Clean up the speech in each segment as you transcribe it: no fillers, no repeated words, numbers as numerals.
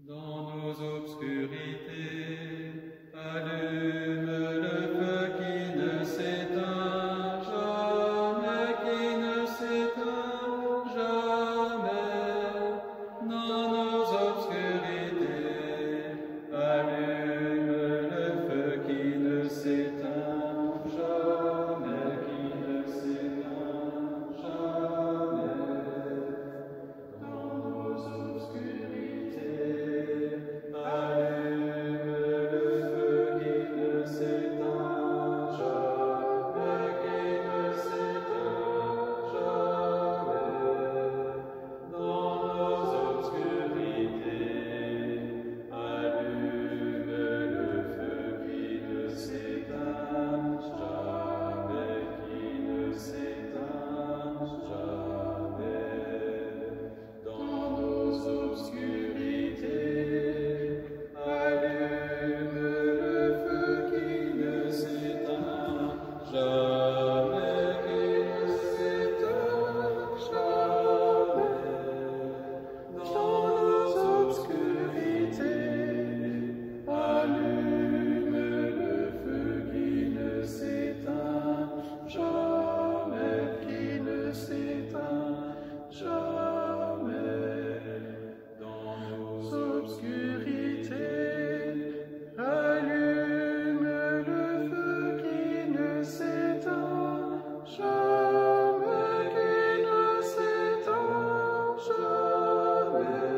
Dans nos obscurités, allume le feu qui ne s'éteint jamais, qui ne s'éteint jamais. Dans nos obscurités, allume le feu qui ne s'éteint jamais, qui ne s'éteint jamais. Dans nos obscurités, allume le feu qui ne s'éteint jamais, qui ne s'éteint jamais. Dans nos obscurités, allume le feu qui ne s'éteint jamais, qui ne s'éteint jamais. Dans nos obscurités, allume le feu qui ne s'éteint jamais, qui ne s'éteint jamais. Dans nos obscurités, allume le feu qui ne s'éteint jamais, qui ne s'éteint jamais. Dans nos obscurités, allume le feu qui ne s'éteint jamais, qui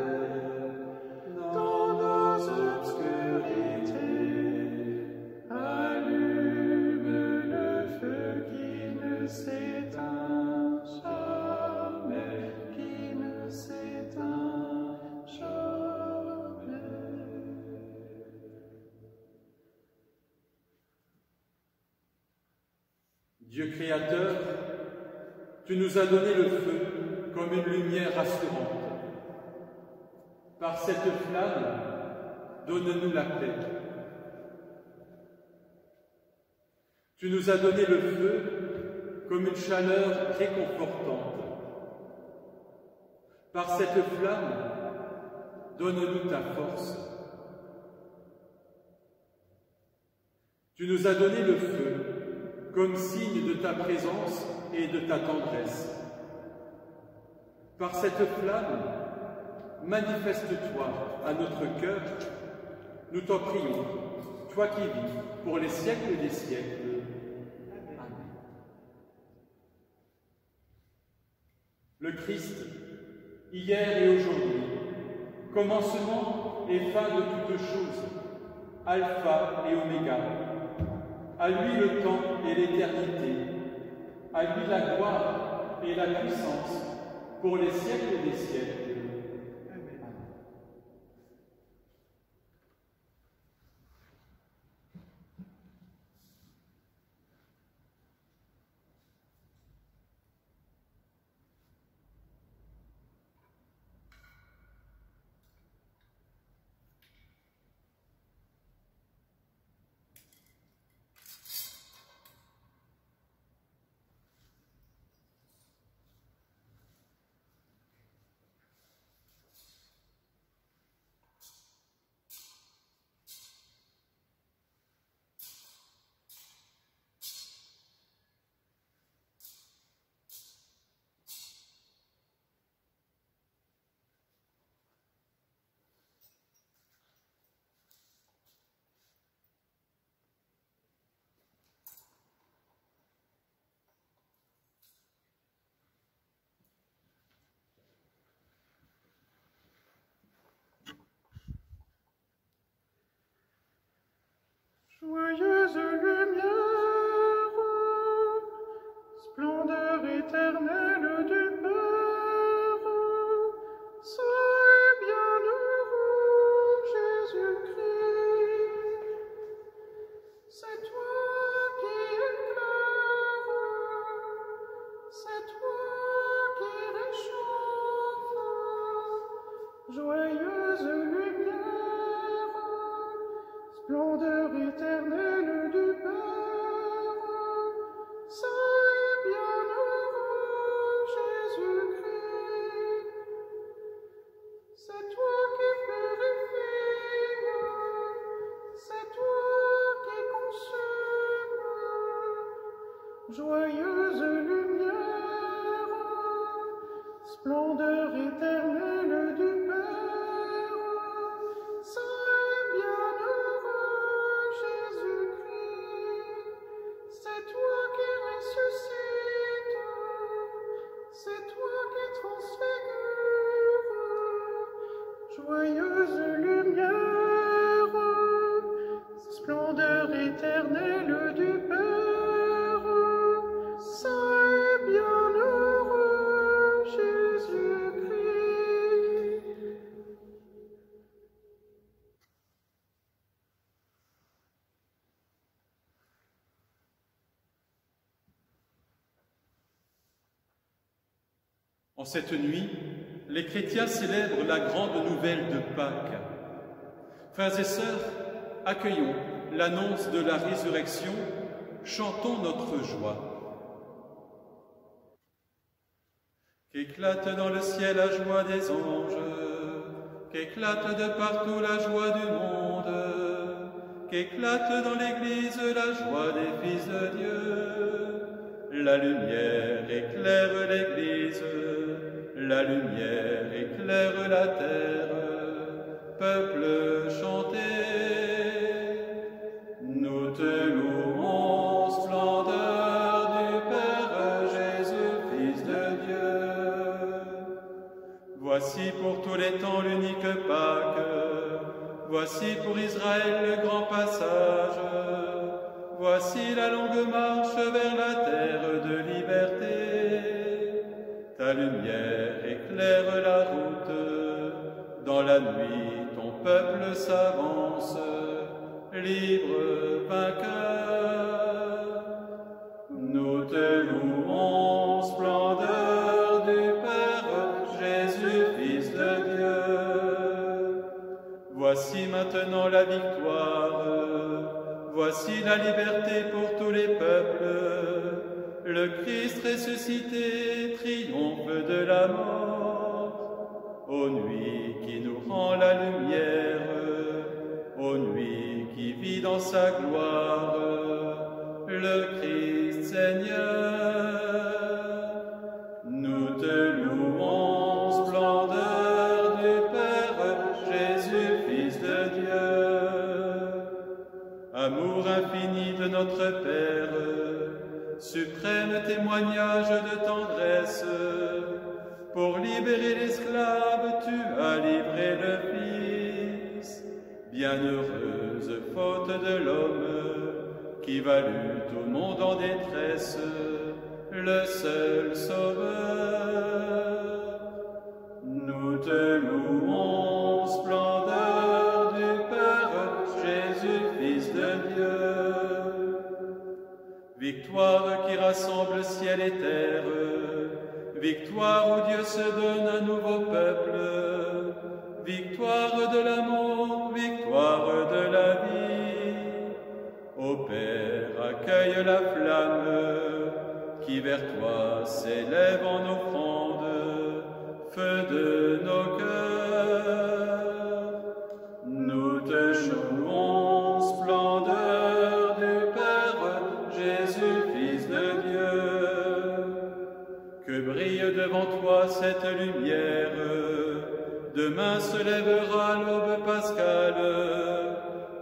ne s'éteint jamais. Dans nos obscurités, allume le feu qui ne s'éteint jamais, qui ne s'éteint jamais. Dieu créateur, tu nous as donné le feu comme une lumière rassurante. Par cette flamme, donne-nous la paix. Tu nous as donné le feu comme une chaleur réconfortante. Par cette flamme, donne-nous ta force. Tu nous as donné le feu comme signe de ta présence et de ta tendresse. Par cette flamme, manifeste-toi à notre cœur, nous t'en prions, toi qui vis pour les siècles des siècles. Amen. Le Christ, hier et aujourd'hui, commencement et fin de toutes choses, alpha et oméga, à lui le temps et l'éternité, à lui la gloire et la puissance pour les siècles des siècles. Amen. Joyeuse lumière, splendeur éternelle du Père, sois bienheureux, Jésus-Christ. C'est toi qui éclaires, c'est toi qui réchauffe. Joyeuse lumière, splendeur éternelle du Père, sois bienheureux, Jésus-Christ. C'est toi qui purifies splendeur éternelle du Père, Saint et bienheureux Jésus-Christ, c'est toi qui ressuscites, c'est toi qui transfigures, joyeuse lumière, splendeur éternelle du Père, Saint et bienheureux Jésus-Christ. En cette nuit, les chrétiens célèbrent la grande nouvelle de Pâques. Frères et sœurs, accueillons l'annonce de la résurrection, chantons notre joie. Qu'éclate dans le ciel la joie des anges, qu'éclate de partout la joie du monde, qu'éclate dans l'Église la joie des fils de Dieu. La lumière éclaire l'Église, la lumière éclaire la terre, peuple chantez, nous te louons, splendeur du Père Jésus, Fils de Dieu. Voici pour tous les temps l'unique Pâque, voici pour Israël le grand passage, voici la longue marche vers la terre de liberté. Ta lumière éclaire la route, dans la nuit ton peuple s'avance, libre vainqueur. Nous te louons, splendeur du Père Jésus, Fils de Dieu. Voici maintenant la victoire, voici la liberté pour tous les peuples. Le Christ ressuscité triomphe de la mort. Ô nuit qui nous rend la lumière, ô nuit qui vit dans sa gloire, le Christ Seigneur. Nous te louons, splendeur du Père Jésus, Fils de Dieu. Amour infini de notre Père, suprême témoignage de tendresse, pour libérer l'esclave, tu as livré le Fils. Bienheureuse faute de l'homme, qui valut au monde en détresse, le seul Sauveur. Nous te louons, splendeur du Père Jésus, Fils de Dieu. Victoire qui rassemble ciel et terre, victoire où Dieu se donne un nouveau peuple, victoire de l'amour, victoire de la vie. Ô Père, accueille la flamme qui vers toi s'élève en offrande, feu de nos cœurs. Nous te louons, splendeur du Père Jésus, Fils de Dieu. Que brille devant toi cette lumière, demain se lèvera l'aube pascale,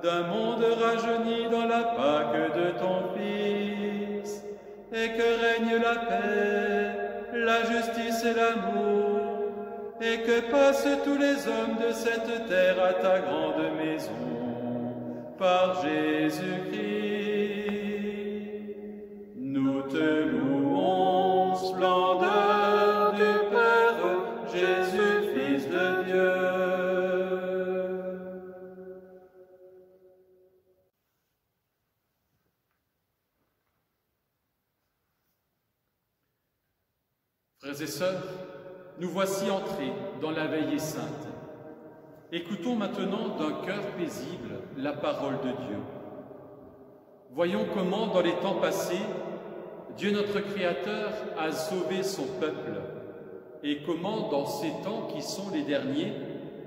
d'un monde rajeuni dans la Pâque de ton Fils, et que règne la paix, la justice et l'amour, et que passent tous les hommes de cette terre à ta grande maison, par Jésus-Christ. Nous te louons, splendeur du Père Jésus, Fils de Dieu. Frères et sœurs, nous voici entrés dans la veillée sainte. Écoutons maintenant d'un cœur paisible la parole de Dieu. Voyons comment, dans les temps passés, Dieu notre Créateur a sauvé son peuple, et comment, dans ces temps qui sont les derniers,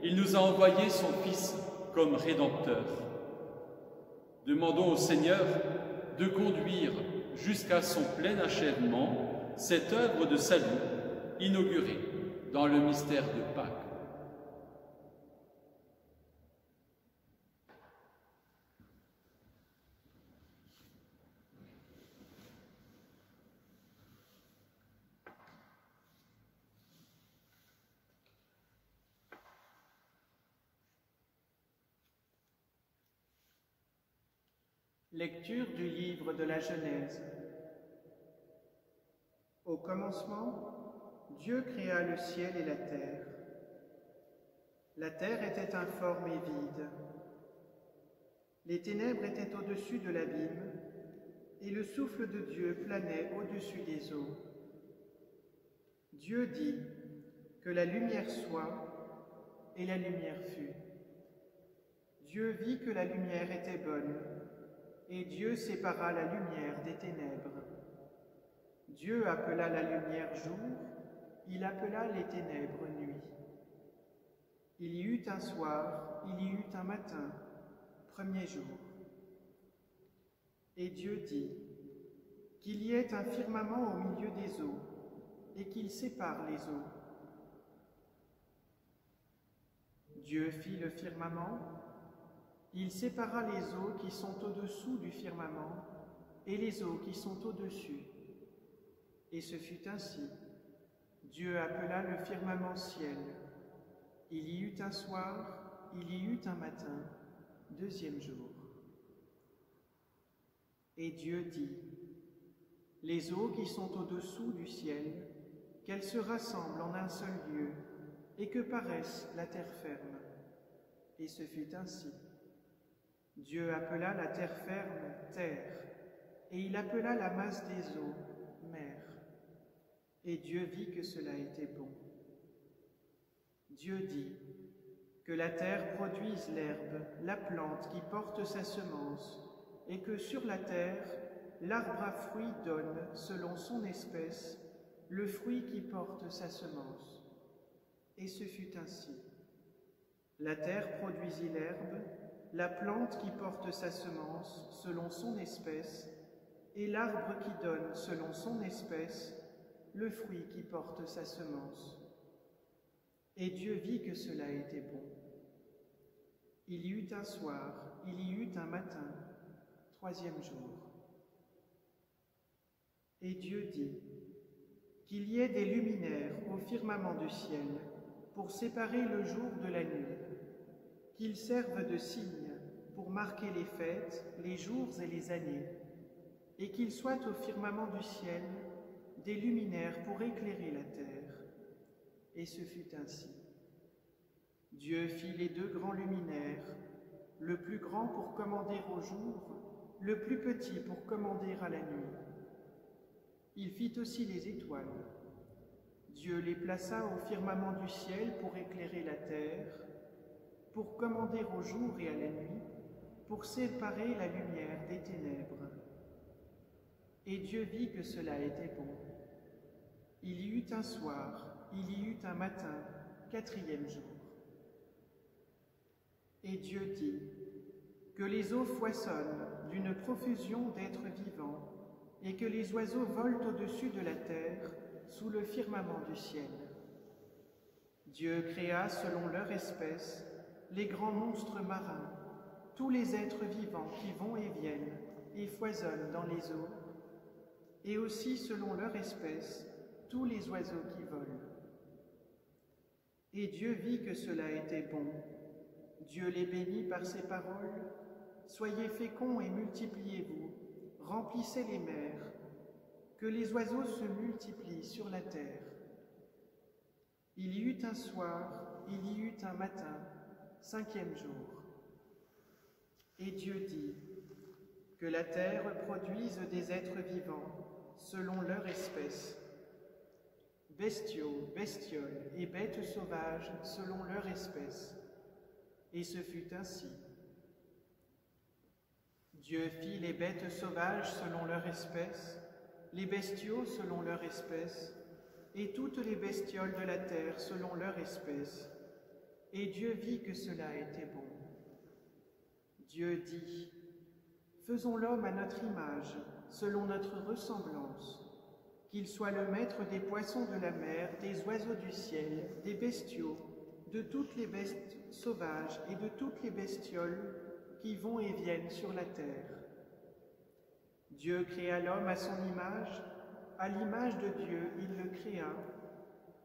il nous a envoyé son Fils comme Rédempteur. Demandons au Seigneur de conduire jusqu'à son plein achèvement cette œuvre de salut inaugurée dans le mystère de Pâques. Lecture du livre de la Genèse. Au commencement, Dieu créa le ciel et la terre. La terre était informe et vide. Les ténèbres étaient au-dessus de l'abîme, et le souffle de Dieu planait au-dessus des eaux. Dieu dit que la lumière soit, et la lumière fut. Dieu vit que la lumière était bonne, et Dieu sépara la lumière des ténèbres. Dieu appela la lumière jour, il appela les ténèbres nuit. Il y eut un soir, il y eut un matin, premier jour. Et Dieu dit qu'il y ait un firmament au milieu des eaux, et qu'il sépare les eaux. Dieu fit le firmament. Il sépara les eaux qui sont au-dessous du firmament et les eaux qui sont au-dessus. Et ce fut ainsi. Dieu appela le firmament ciel. Il y eut un soir, il y eut un matin, deuxième jour. Et Dieu dit, les eaux qui sont au-dessous du ciel, qu'elles se rassemblent en un seul lieu, et que paraisse la terre ferme. Et ce fut ainsi. Dieu appela la terre ferme terre, et il appela la masse des eaux mer. Et Dieu vit que cela était bon. Dieu dit que la terre produise l'herbe, la plante qui porte sa semence, et que sur la terre, l'arbre à fruits donne, selon son espèce, le fruit qui porte sa semence. Et ce fut ainsi. La terre produisit l'herbe, la plante qui porte sa semence selon son espèce, et l'arbre qui donne selon son espèce le fruit qui porte sa semence. Et Dieu vit que cela était bon. Il y eut un soir, il y eut un matin, troisième jour. Et Dieu dit qu'il y ait des luminaires au firmament du ciel pour séparer le jour de la nuit, qu'ils servent de signes pour marquer les fêtes, les jours et les années, et qu'il soit au firmament du ciel des luminaires pour éclairer la terre. Et ce fut ainsi. Dieu fit les deux grands luminaires, le plus grand pour commander au jour, le plus petit pour commander à la nuit. Il fit aussi les étoiles. Dieu les plaça au firmament du ciel pour éclairer la terre, pour commander au jour et à la nuit, pour séparer la lumière des ténèbres. Et Dieu vit que cela était bon. Il y eut un soir, il y eut un matin, quatrième jour. Et Dieu dit que les eaux foisonnent d'une profusion d'êtres vivants et que les oiseaux volent au-dessus de la terre sous le firmament du ciel. Dieu créa selon leur espèce les grands monstres marins, tous les êtres vivants qui vont et viennent et foisonnent dans les eaux, et aussi selon leur espèce tous les oiseaux qui volent. Et Dieu vit que cela était bon. Dieu les bénit par ses paroles. Soyez féconds et multipliez-vous, remplissez les mers, que les oiseaux se multiplient sur la terre. Il y eut un soir, il y eut un matin, cinquième jour. Et Dieu dit que la terre produise des êtres vivants selon leur espèce, bestiaux, bestioles et bêtes sauvages selon leur espèce. Et ce fut ainsi. Dieu fit les bêtes sauvages selon leur espèce, les bestiaux selon leur espèce, et toutes les bestioles de la terre selon leur espèce. Et Dieu vit que cela était bon. Dieu dit, faisons l'homme à notre image, selon notre ressemblance, qu'il soit le maître des poissons de la mer, des oiseaux du ciel, des bestiaux, de toutes les bêtes sauvages et de toutes les bestioles qui vont et viennent sur la terre. Dieu créa l'homme à son image, à l'image de Dieu il le créa,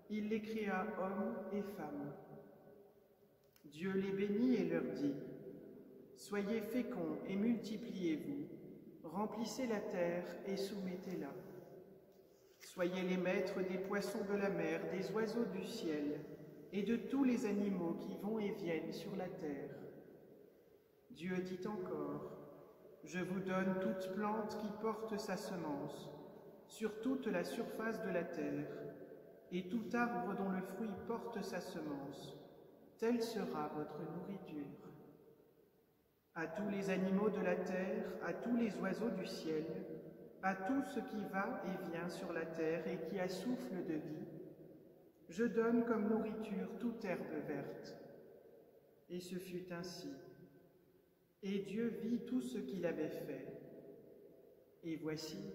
il les créa hommes et femmes. Dieu les bénit et leur dit, « Soyez féconds et multipliez-vous, remplissez la terre et soumettez-la. Soyez les maîtres des poissons de la mer, des oiseaux du ciel et de tous les animaux qui vont et viennent sur la terre. » Dieu dit encore, « Je vous donne toute plante qui porte sa semence, sur toute la surface de la terre, et tout arbre dont le fruit porte sa semence, telle sera votre nourriture. À tous les animaux de la terre, à tous les oiseaux du ciel, à tout ce qui va et vient sur la terre et qui a souffle de vie, je donne comme nourriture toute herbe verte. » Et ce fut ainsi. Et Dieu vit tout ce qu'il avait fait. Et voici,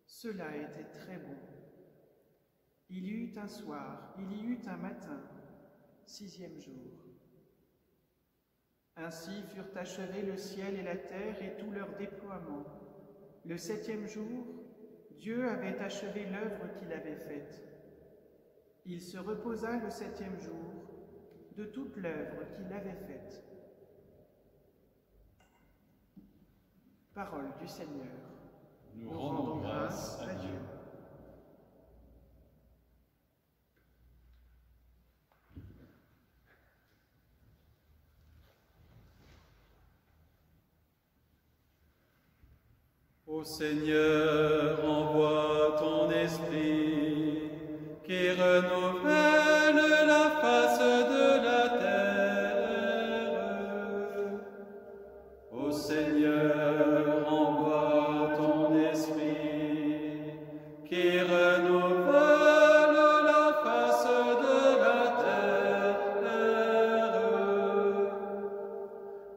cela était très bon. Il y eut un soir, il y eut un matin, 6e jour. Ainsi furent achevés le ciel et la terre et tout leur déploiement. Le 7e jour, Dieu avait achevé l'œuvre qu'il avait faite. Il se reposa le 7e jour de toute l'œuvre qu'il avait faite. Parole du Seigneur. Nous rendons grâce à Dieu. Ô Seigneur, envoie ton esprit qui renouvelle la face de la terre. Ô Seigneur, envoie ton esprit qui renouvelle la face de la terre.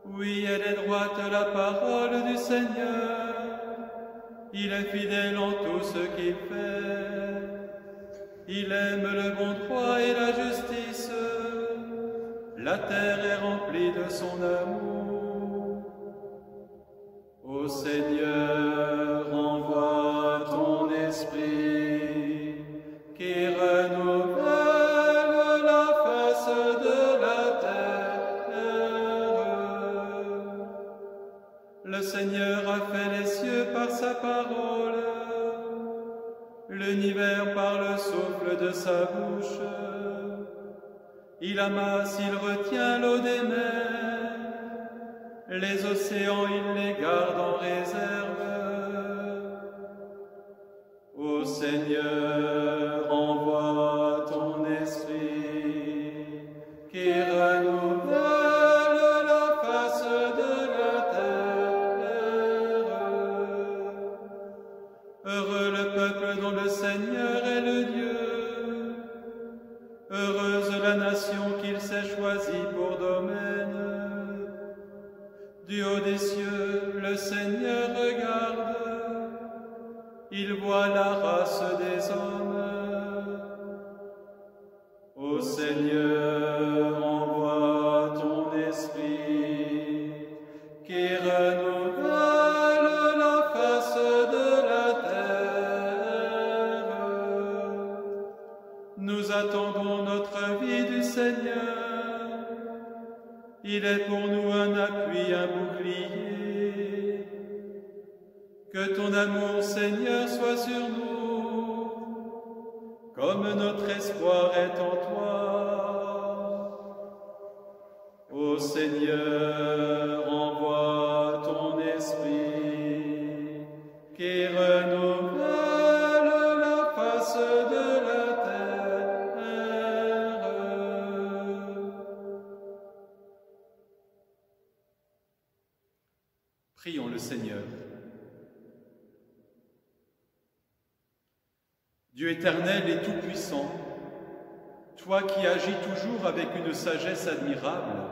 Oui, elle est droite la parole du Seigneur. Il est fidèle en tout ce qu'il fait. Il aime le bon droit et la justice. La terre est remplie de son amour. Ô Seigneur, envoie ton esprit qui renouvelle la face de la terre. Le Seigneur a fait les cieux par sa parole, l'univers par le souffle de sa bouche. Il amasse, il retient l'eau des mers, les océans il les garde en réserve. Ô Seigneur, envoie ton esprit qui renouvelle la face de la terre. Heureux le peuple dont le Seigneur est le Dieu. Heureuse la nation qu'il s'est choisie pour domaine. Du haut des cieux, le Seigneur regarde. Il voit la race des hommes. Ô Seigneur, envoie ton esprit qui renouvelle la face de la terre. Nous attendons notre vie du Seigneur. Il est pour nous un appui, un bouclier. Que ton amour, Seigneur, soit sur nous, comme notre espoir est en toi. Ô Seigneur, envoie ton esprit qui renouvelle la face de la terre. Prions le Seigneur. Dieu éternel et tout-puissant, toi qui agis toujours avec une sagesse admirable,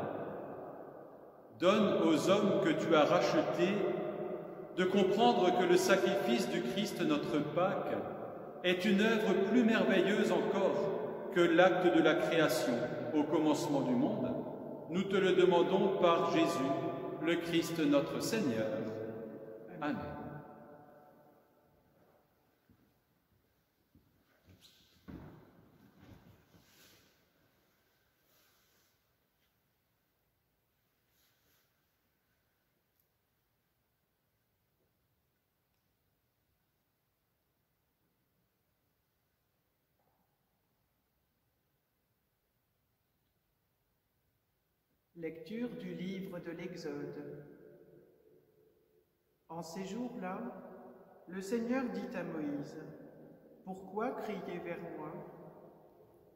donne aux hommes que tu as rachetés de comprendre que le sacrifice du Christ notre Pâque est une œuvre plus merveilleuse encore que l'acte de la création au commencement du monde, nous te le demandons par Jésus, le Christ notre Seigneur. Amen. Lecture du livre de l'Exode. En ces jours-là, le Seigneur dit à Moïse, « Pourquoi crier vers moi?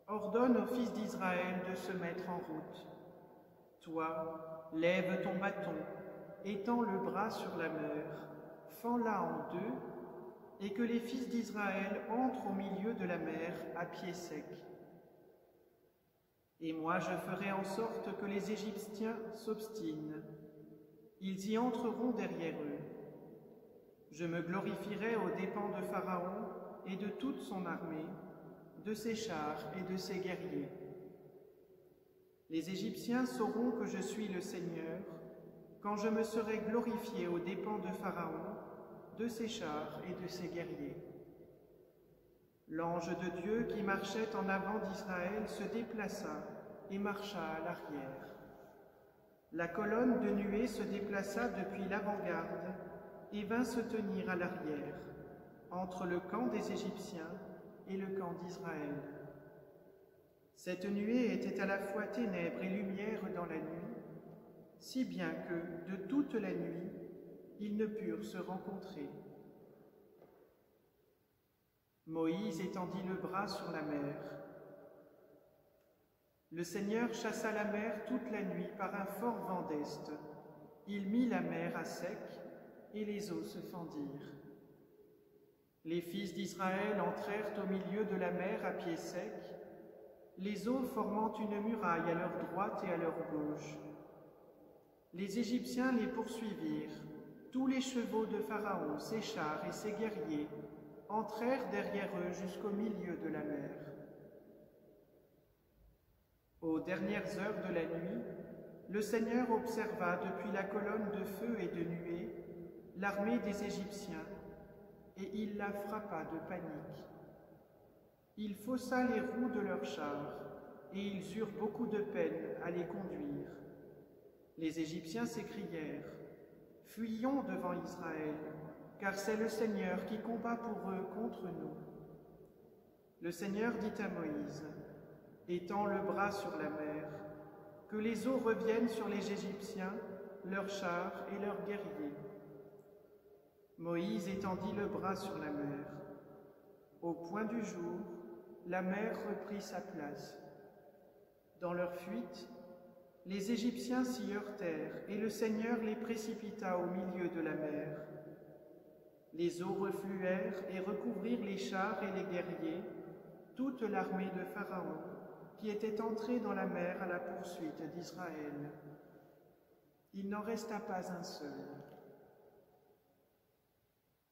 Ordonne aux fils d'Israël de se mettre en route. Toi, lève ton bâton, étends le bras sur la mer, fends-la en deux, et que les fils d'Israël entrent au milieu de la mer à pied sec. Et moi je ferai en sorte que les Égyptiens s'obstinent. Ils y entreront derrière eux. Je me glorifierai aux dépens de Pharaon et de toute son armée, de ses chars et de ses guerriers. Les Égyptiens sauront que je suis le Seigneur quand je me serai glorifié aux dépens de Pharaon, de ses chars et de ses guerriers. » L'ange de Dieu qui marchait en avant d'Israël se déplaça et marcha à l'arrière. La colonne de nuée se déplaça depuis l'avant-garde et vint se tenir à l'arrière, entre le camp des Égyptiens et le camp d'Israël. Cette nuée était à la fois ténèbres et lumière dans la nuit, si bien que, de toute la nuit, ils ne purent se rencontrer. Moïse étendit le bras sur la mer. Le Seigneur chassa la mer toute la nuit par un fort vent d'est. Il mit la mer à sec, et les eaux se fendirent. Les fils d'Israël entrèrent au milieu de la mer à pied sec, les eaux formant une muraille à leur droite et à leur gauche. Les Égyptiens les poursuivirent. Tous les chevaux de Pharaon, ses chars et ses guerriers entrèrent derrière eux jusqu'au milieu de la mer. Aux dernières heures de la nuit, le Seigneur observa depuis la colonne de feu et de nuée l'armée des Égyptiens, et il la frappa de panique. Il faussa les roues de leurs chars, et ils eurent beaucoup de peine à les conduire. Les Égyptiens s'écrièrent, « Fuyons devant Israël, car c'est le Seigneur qui combat pour eux contre nous. » Le Seigneur dit à Moïse, « Étends le bras sur la mer, que les eaux reviennent sur les Égyptiens, leurs chars et leurs guerriers. » Moïse étendit le bras sur la mer. Au point du jour, la mer reprit sa place. Dans leur fuite, les Égyptiens s'y heurtèrent et le Seigneur les précipita au milieu de la mer. Les eaux refluèrent et recouvrirent les chars et les guerriers, toute l'armée de Pharaon, qui était entrée dans la mer à la poursuite d'Israël. Il n'en resta pas un seul.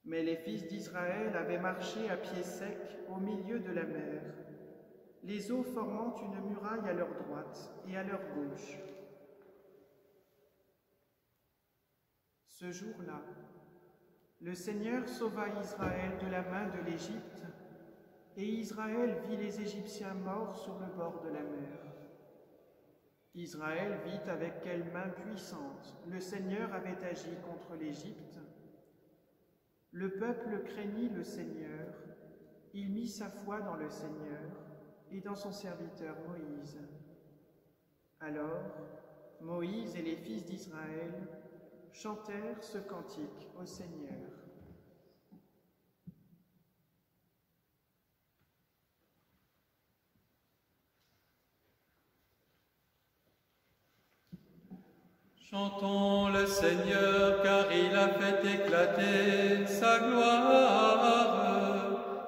Mais les fils d'Israël avaient marché à pied sec au milieu de la mer, les eaux formant une muraille à leur droite et à leur gauche. Ce jour-là, le Seigneur sauva Israël de la main de l'Égypte, et Israël vit les Égyptiens morts sur le bord de la mer. Israël vit avec quelle main puissante le Seigneur avait agi contre l'Égypte. Le peuple craignit le Seigneur, il mit sa foi dans le Seigneur et dans son serviteur Moïse. Alors, Moïse et les fils d'Israël chantèrent ce cantique au Seigneur. Chantons le Seigneur, car il a fait éclater sa gloire.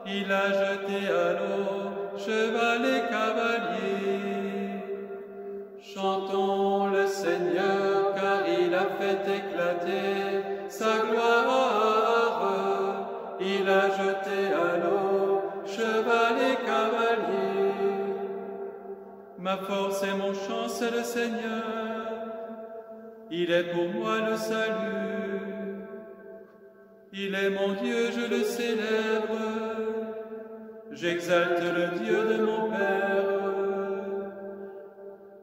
Il a jeté à l'eau cheval et cavalier. Chantons le Seigneur, car il a fait éclater sa gloire. Ma force et mon chant, c'est le Seigneur. Il est pour moi le salut. Il est mon Dieu, je le célèbre. J'exalte le Dieu de mon Père.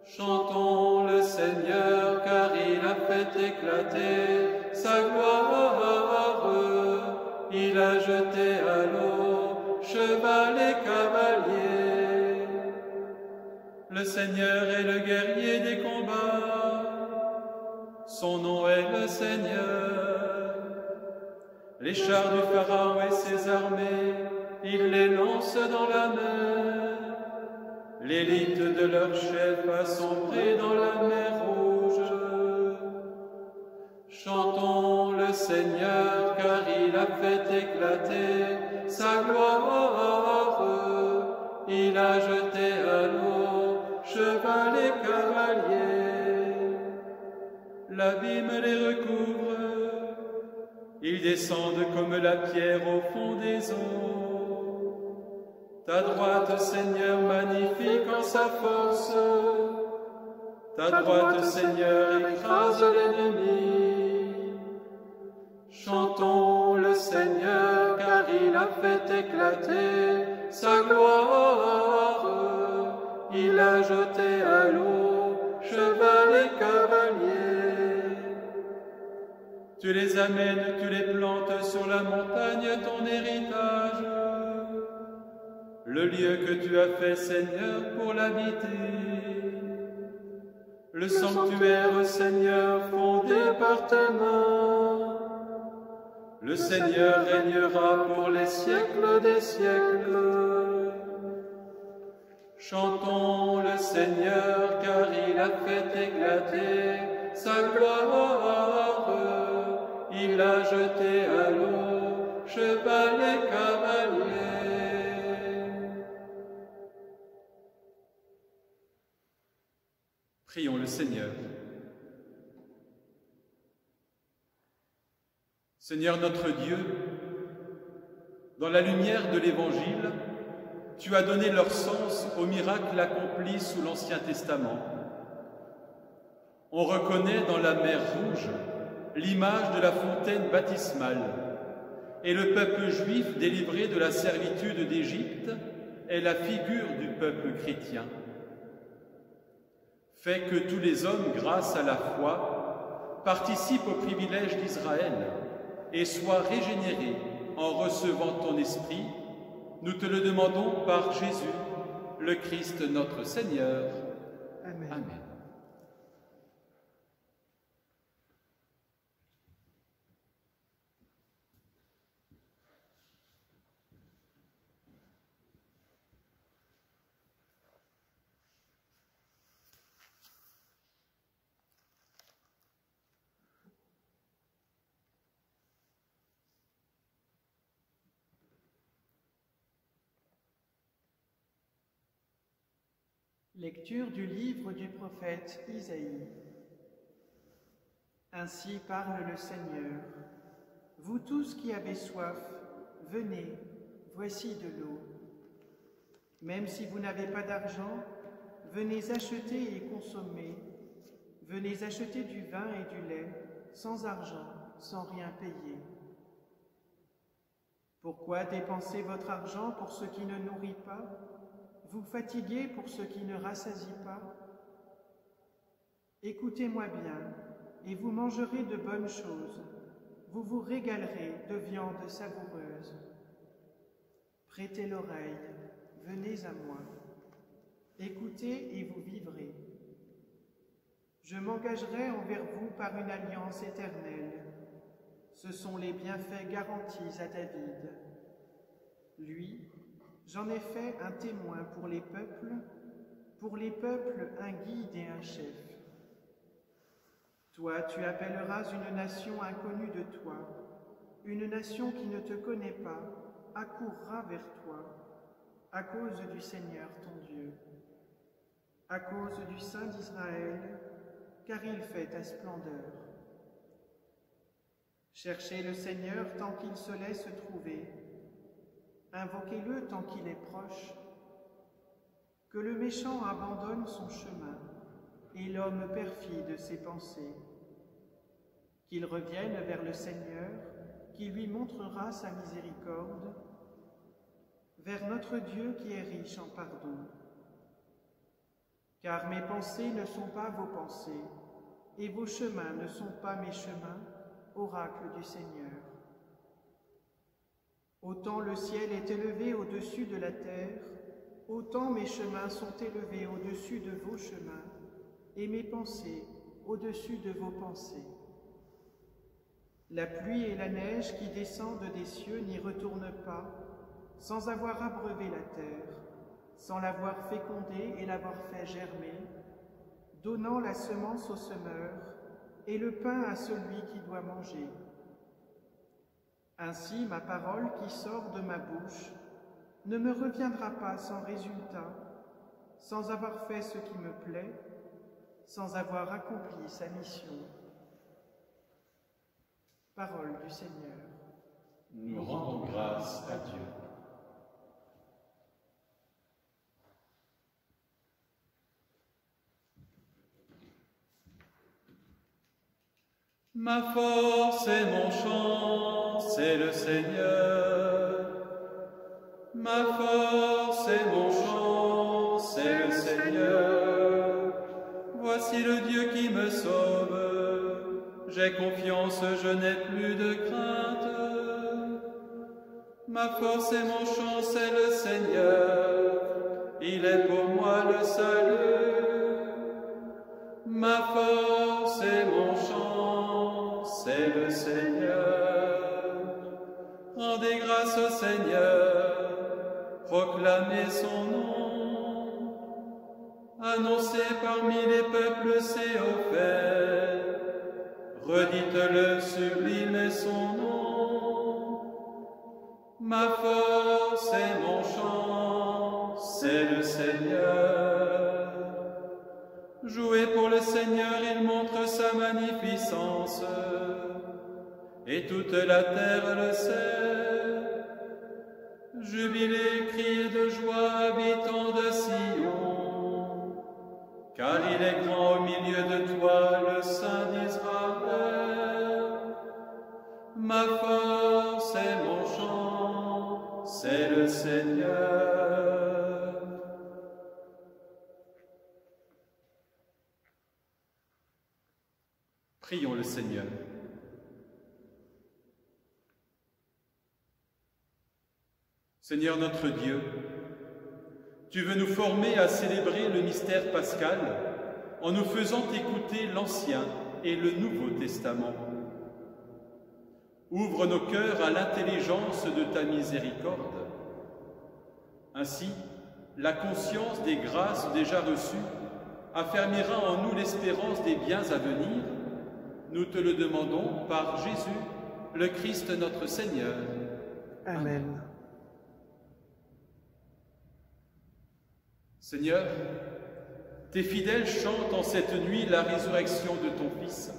Chantons le Seigneur, car il a fait éclater sa gloire. Il a jeté à l'eau cheval et cavalier. Le Seigneur est le guerrier des combats. Son nom est le Seigneur. Les chars du Pharaon et ses armées, il les lance dans la mer. L'élite de leur chef a sombré dans la mer Rouge. Chantons le Seigneur, car il a fait éclater sa gloire. Il a jeté à l'eau cheval et cavalier. L'abîme les recouvre. Ils descendent comme la pierre au fond des eaux. Ta droite, Seigneur, magnifique en sa force. Ta droite, Seigneur, écrase l'ennemi. Chantons le Seigneur, car il a fait éclater sa gloire. Il a jeté à l'eau cheval et cavalier. Tu les amènes, tu les plantes sur la montagne, ton héritage. Le lieu que tu as fait, Seigneur, pour l'habiter. Le sanctuaire, Seigneur, fondé par tes mains. Le Seigneur régnera pour les siècles des siècles. Chantons le Seigneur, car il a fait éclater sa gloire. Il a jeté à l'eau cheval et cavalier. Prions le Seigneur. Seigneur notre Dieu, dans la lumière de l'Évangile, tu as donné leur sens aux miracles accomplis sous l'Ancien Testament. On reconnaît dans la mer Rouge l'image de la fontaine baptismale, et le peuple juif délivré de la servitude d'Égypte est la figure du peuple chrétien. Fais que tous les hommes, grâce à la foi, participent au privilège d'Israël et soient régénérés en recevant ton Esprit. Nous te le demandons par Jésus, le Christ notre Seigneur. Amen. Amen. Lecture du livre du prophète Isaïe. Ainsi parle le Seigneur. Vous tous qui avez soif, venez, voici de l'eau. Même si vous n'avez pas d'argent, venez acheter et consommer. Venez acheter du vin et du lait, sans argent, sans rien payer. Pourquoi dépenser votre argent pour ce qui ne nourrit pas? Vous fatiguez pour ce qui ne rassasie pas? Écoutez-moi bien, et vous mangerez de bonnes choses. Vous vous régalerez de viande savoureuse. Prêtez l'oreille, venez à moi. Écoutez et vous vivrez. Je m'engagerai envers vous par une alliance éternelle. Ce sont les bienfaits garantis à David. Lui, j'en ai fait un témoin pour les peuples un guide et un chef. Toi, tu appelleras une nation inconnue de toi, une nation qui ne te connaît pas, accourra vers toi, à cause du Seigneur ton Dieu, à cause du Saint d'Israël, car il fait ta splendeur. Cherchez le Seigneur tant qu'il se laisse trouver. Invoquez-le tant qu'il est proche. que le méchant abandonne son chemin et l'homme perfide ses pensées. Qu'il revienne vers le Seigneur, qui lui montrera sa miséricorde, vers notre Dieu qui est riche en pardon. Car mes pensées ne sont pas vos pensées, et vos chemins ne sont pas mes chemins, oracle du Seigneur. Autant le ciel est élevé au-dessus de la terre, autant mes chemins sont élevés au-dessus de vos chemins, et mes pensées au-dessus de vos pensées. La pluie et la neige qui descendent des cieux n'y retournent pas, sans avoir abreuvé la terre, sans l'avoir fécondée et l'avoir fait germer, donnant la semence au semeur et le pain à celui qui doit manger. Ainsi, ma parole qui sort de ma bouche ne me reviendra pas sans résultat, sans avoir fait ce qui me plaît, sans avoir accompli sa mission. Parole du Seigneur. Nous rendons grâce à Dieu. Ma force et mon chant, c'est le Seigneur. Ma force et mon chant, c'est le Seigneur. Voici le Dieu qui me sauve. J'ai confiance, je n'ai plus de crainte. Ma force et mon chant, c'est le Seigneur. Il est pour moi le salut. Ma force et mon chant, c'est le Seigneur. Rendez grâce au Seigneur, proclamez son nom. Annoncez parmi les peuples ses hauts faits. Redites-le, sublimez son nom. Ma force et mon chant, c'est le Seigneur. Jouez pour le Seigneur, il montre sa magnificence, et toute la terre le sait. Jubilez, criez de joie, habitants de Sion, car il est grand au milieu de toi, le Saint d'Israël. Ma force et mon chant, c'est le Seigneur. Prions le Seigneur. Seigneur notre Dieu, tu veux nous former à célébrer le mystère pascal en nous faisant écouter l'Ancien et le Nouveau Testament. Ouvre nos cœurs à l'intelligence de ta miséricorde. Ainsi, la conscience des grâces déjà reçues affermira en nous l'espérance des biens à venir. Nous te le demandons par Jésus, le Christ notre Seigneur. Amen. Seigneur, tes fidèles chantent en cette nuit la résurrection de ton Fils.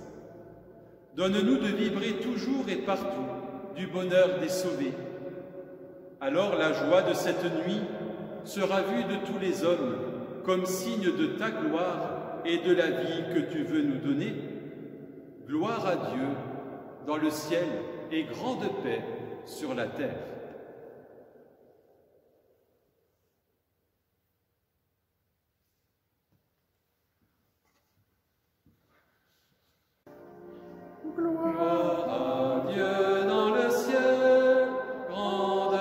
Donne-nous de vibrer toujours et partout du bonheur des sauvés. Alors la joie de cette nuit sera vue de tous les hommes comme signe de ta gloire et de la vie que tu veux nous donner. Gloire à Dieu dans le ciel et grande paix sur la terre. Gloire à Dieu dans le ciel, grande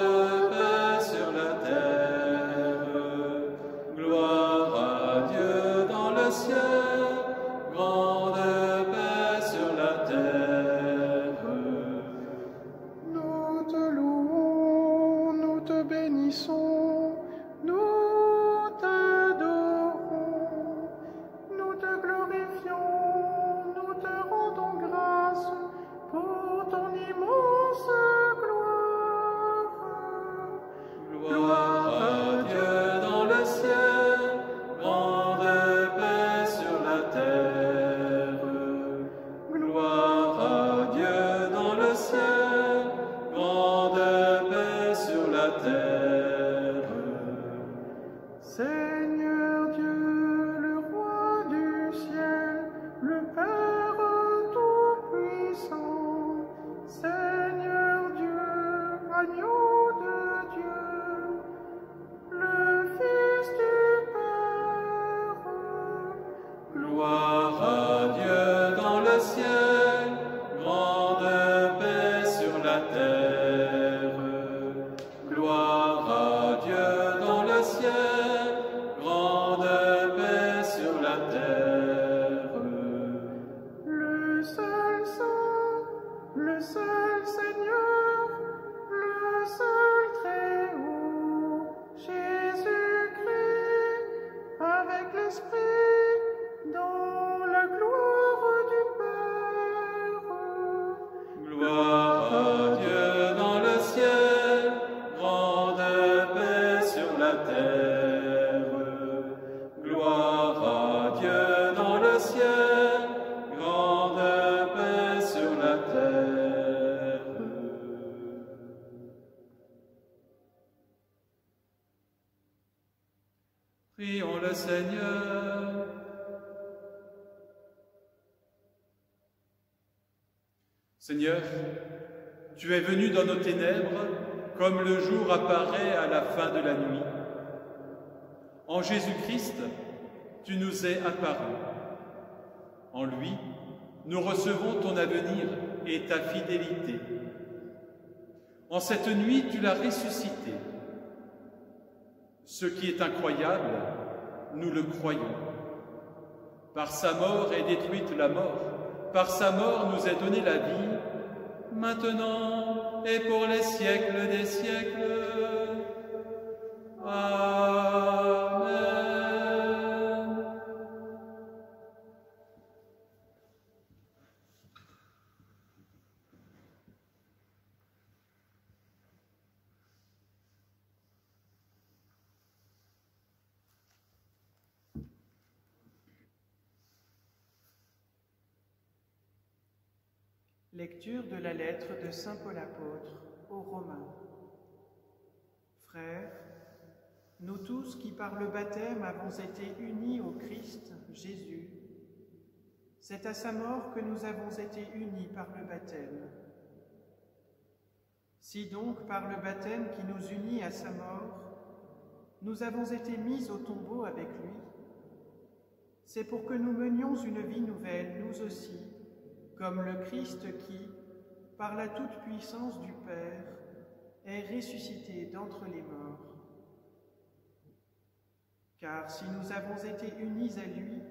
paix sur la terre. Gloire à Dieu dans le ciel, grande paix sur la terre. Nous te louons, nous te bénissons, nous t'adorons, nous te glorifions, nous te rendons grâce pour ton immense gloire. Gloire à Dieu dans le ciel, grande paix sur Saint-Esprit, dans la gloire du Père. Gloire à Dieu dans le ciel, grande paix sur la terre. Gloire à Dieu dans le ciel, grande paix sur la terre. Prions le Seigneur. Seigneur, tu es venu dans nos ténèbres comme le jour apparaît à la fin de la nuit. En Jésus-Christ, tu nous es apparu. En lui, nous recevons ton avenir et ta fidélité. En cette nuit, tu l'as ressuscité. Ce qui est incroyable, nous le croyons. Par sa mort est détruite la mort. Par sa mort nous est donnée la vie, maintenant et pour les siècles des siècles. Amen. Lecture de la lettre de saint Paul apôtre aux Romains. Frères, nous tous qui par le baptême avons été unis au Christ Jésus, c'est à sa mort que nous avons été unis par le baptême. Si donc par le baptême qui nous unit à sa mort, nous avons été mis au tombeau avec lui, c'est pour que nous menions une vie nouvelle, nous aussi, comme le Christ qui, par la toute-puissance du Père, est ressuscité d'entre les morts. Car si nous avons été unis à lui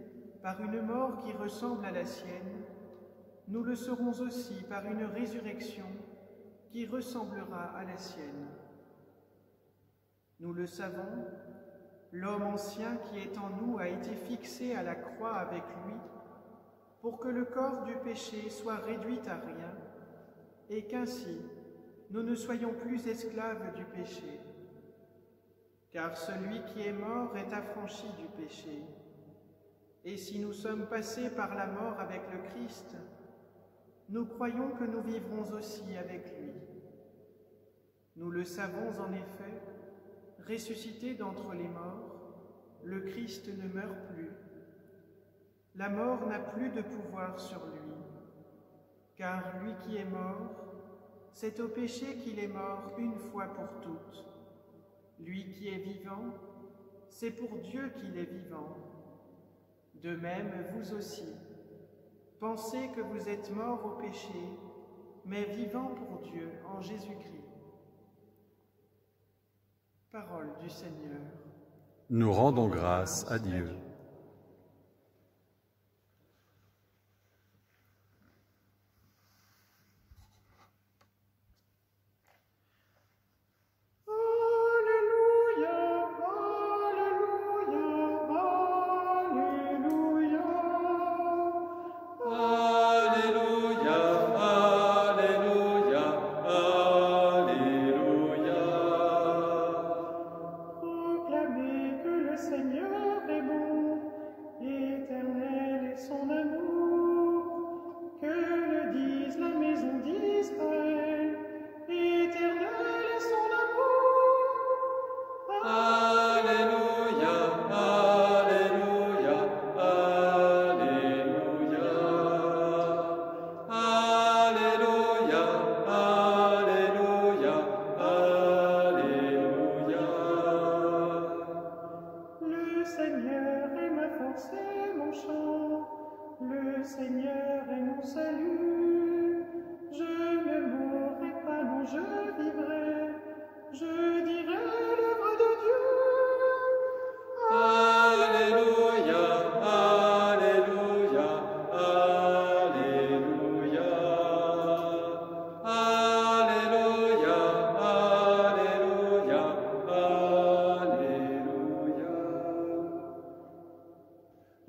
par une mort qui ressemble à la sienne, nous le serons aussi par une résurrection qui ressemblera à la sienne. Nous le savons, l'homme ancien qui est en nous a été fixé à la croix avec lui, pour que le corps du péché soit réduit à rien, et qu'ainsi nous ne soyons plus esclaves du péché. Car celui qui est mort est affranchi du péché. Et si nous sommes passés par la mort avec le Christ, nous croyons que nous vivrons aussi avec lui. Nous le savons en effet, ressuscité d'entre les morts, le Christ ne meurt plus. La mort n'a plus de pouvoir sur lui, car lui qui est mort, c'est au péché qu'il est mort une fois pour toutes. Lui qui est vivant, c'est pour Dieu qu'il est vivant. De même, vous aussi, pensez que vous êtes morts au péché, mais vivants pour Dieu en Jésus-Christ. Parole du Seigneur. Nous rendons grâce à Dieu.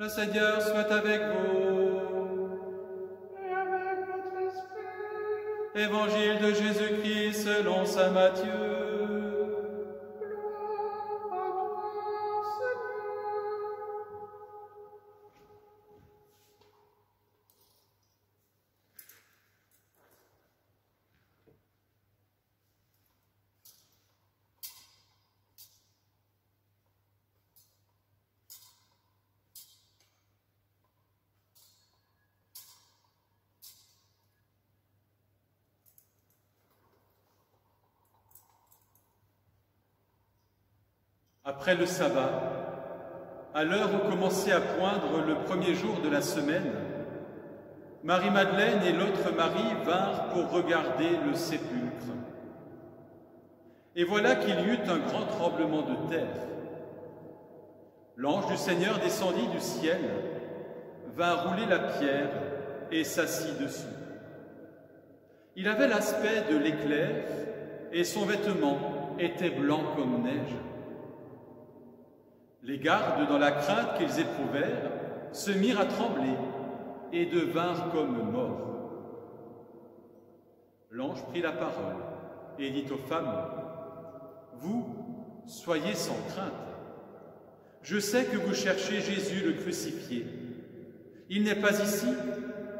Le Seigneur soit avec vous. Et avec votre esprit. Évangile de Jésus-Christ selon saint Matthieu. Gloire à toi, Seigneur. Après le sabbat, à l'heure où commençait à poindre le premier jour de la semaine, Marie-Madeleine et l'autre Marie vinrent pour regarder le sépulcre. Et voilà qu'il y eut un grand tremblement de terre. L'ange du Seigneur descendit du ciel, vint rouler la pierre et s'assit dessus. Il avait l'aspect de l'éclair et son vêtement était blanc comme neige. Les gardes, dans la crainte qu'ils éprouvèrent, se mirent à trembler et devinrent comme morts. L'ange prit la parole et dit aux femmes, « Vous, soyez sans crainte. Je sais que vous cherchez Jésus le crucifié. Il n'est pas ici,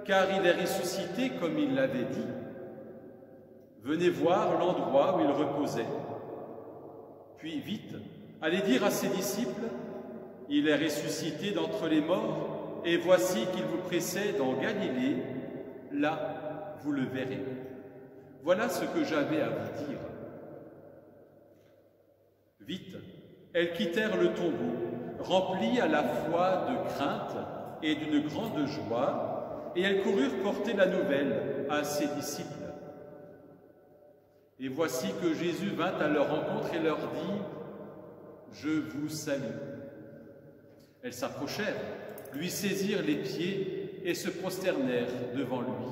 car il est ressuscité comme il l'avait dit. Venez voir l'endroit où il reposait. Puis vite, allez dire à ses disciples, il est ressuscité d'entre les morts, et voici qu'il vous précède en Galilée, là vous le verrez. Voilà ce que j'avais à vous dire. » Vite, elles quittèrent le tombeau, remplies à la fois de crainte et d'une grande joie, et elles coururent porter la nouvelle à ses disciples. Et voici que Jésus vint à leur rencontre et leur dit, « Je vous salue. » Elles s'approchèrent, lui saisirent les pieds et se prosternèrent devant lui.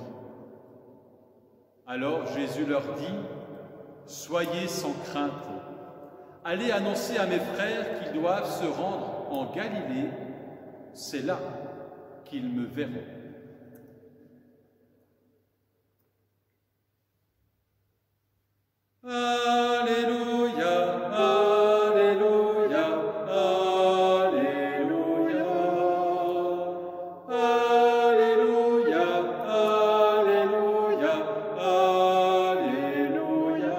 Alors Jésus leur dit, « Soyez sans crainte. Allez annoncer à mes frères qu'ils doivent se rendre en Galilée. C'est là qu'ils me verront. » Alléluia, Alléluia, Alléluia, Alléluia, Alléluia, Alléluia.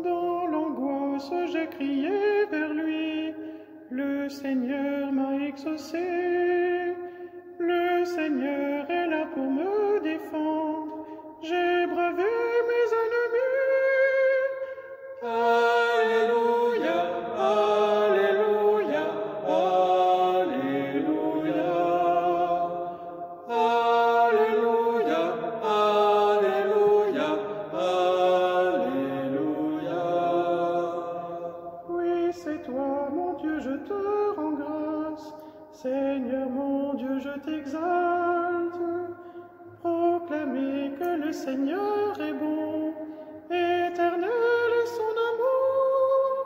Dans l'angoisse, j'ai crié vers lui. Le Seigneur m'a exaucé. Le Seigneur est là pour me défendre. J'ai bravé mes ennemis. Alléluia, Alléluia, Alléluia, Alléluia, Alléluia, Alléluia. Oui, c'est toi, mon Dieu, je te rends grâce. Seigneur, mon Dieu, je t'exalte. Proclamez que le Seigneur est bon, éternel est son amour.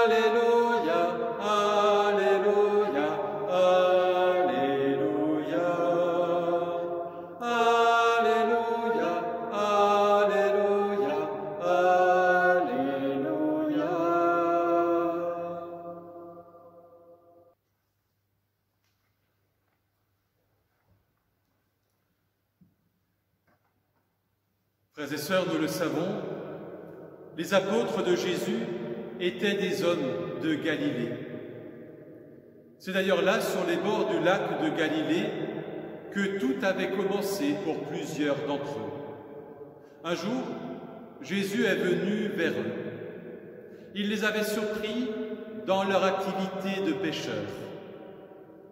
Alléluia, Alléluia, Alléluia, Alléluia, Alléluia, Alléluia. Frères et sœurs, nous le savons, les apôtres de Jésus étaient des hommes de Galilée. C'est d'ailleurs là, sur les bords du lac de Galilée, que tout avait commencé pour plusieurs d'entre eux. Un jour, Jésus est venu vers eux. Il les avait surpris dans leur activité de pêcheurs.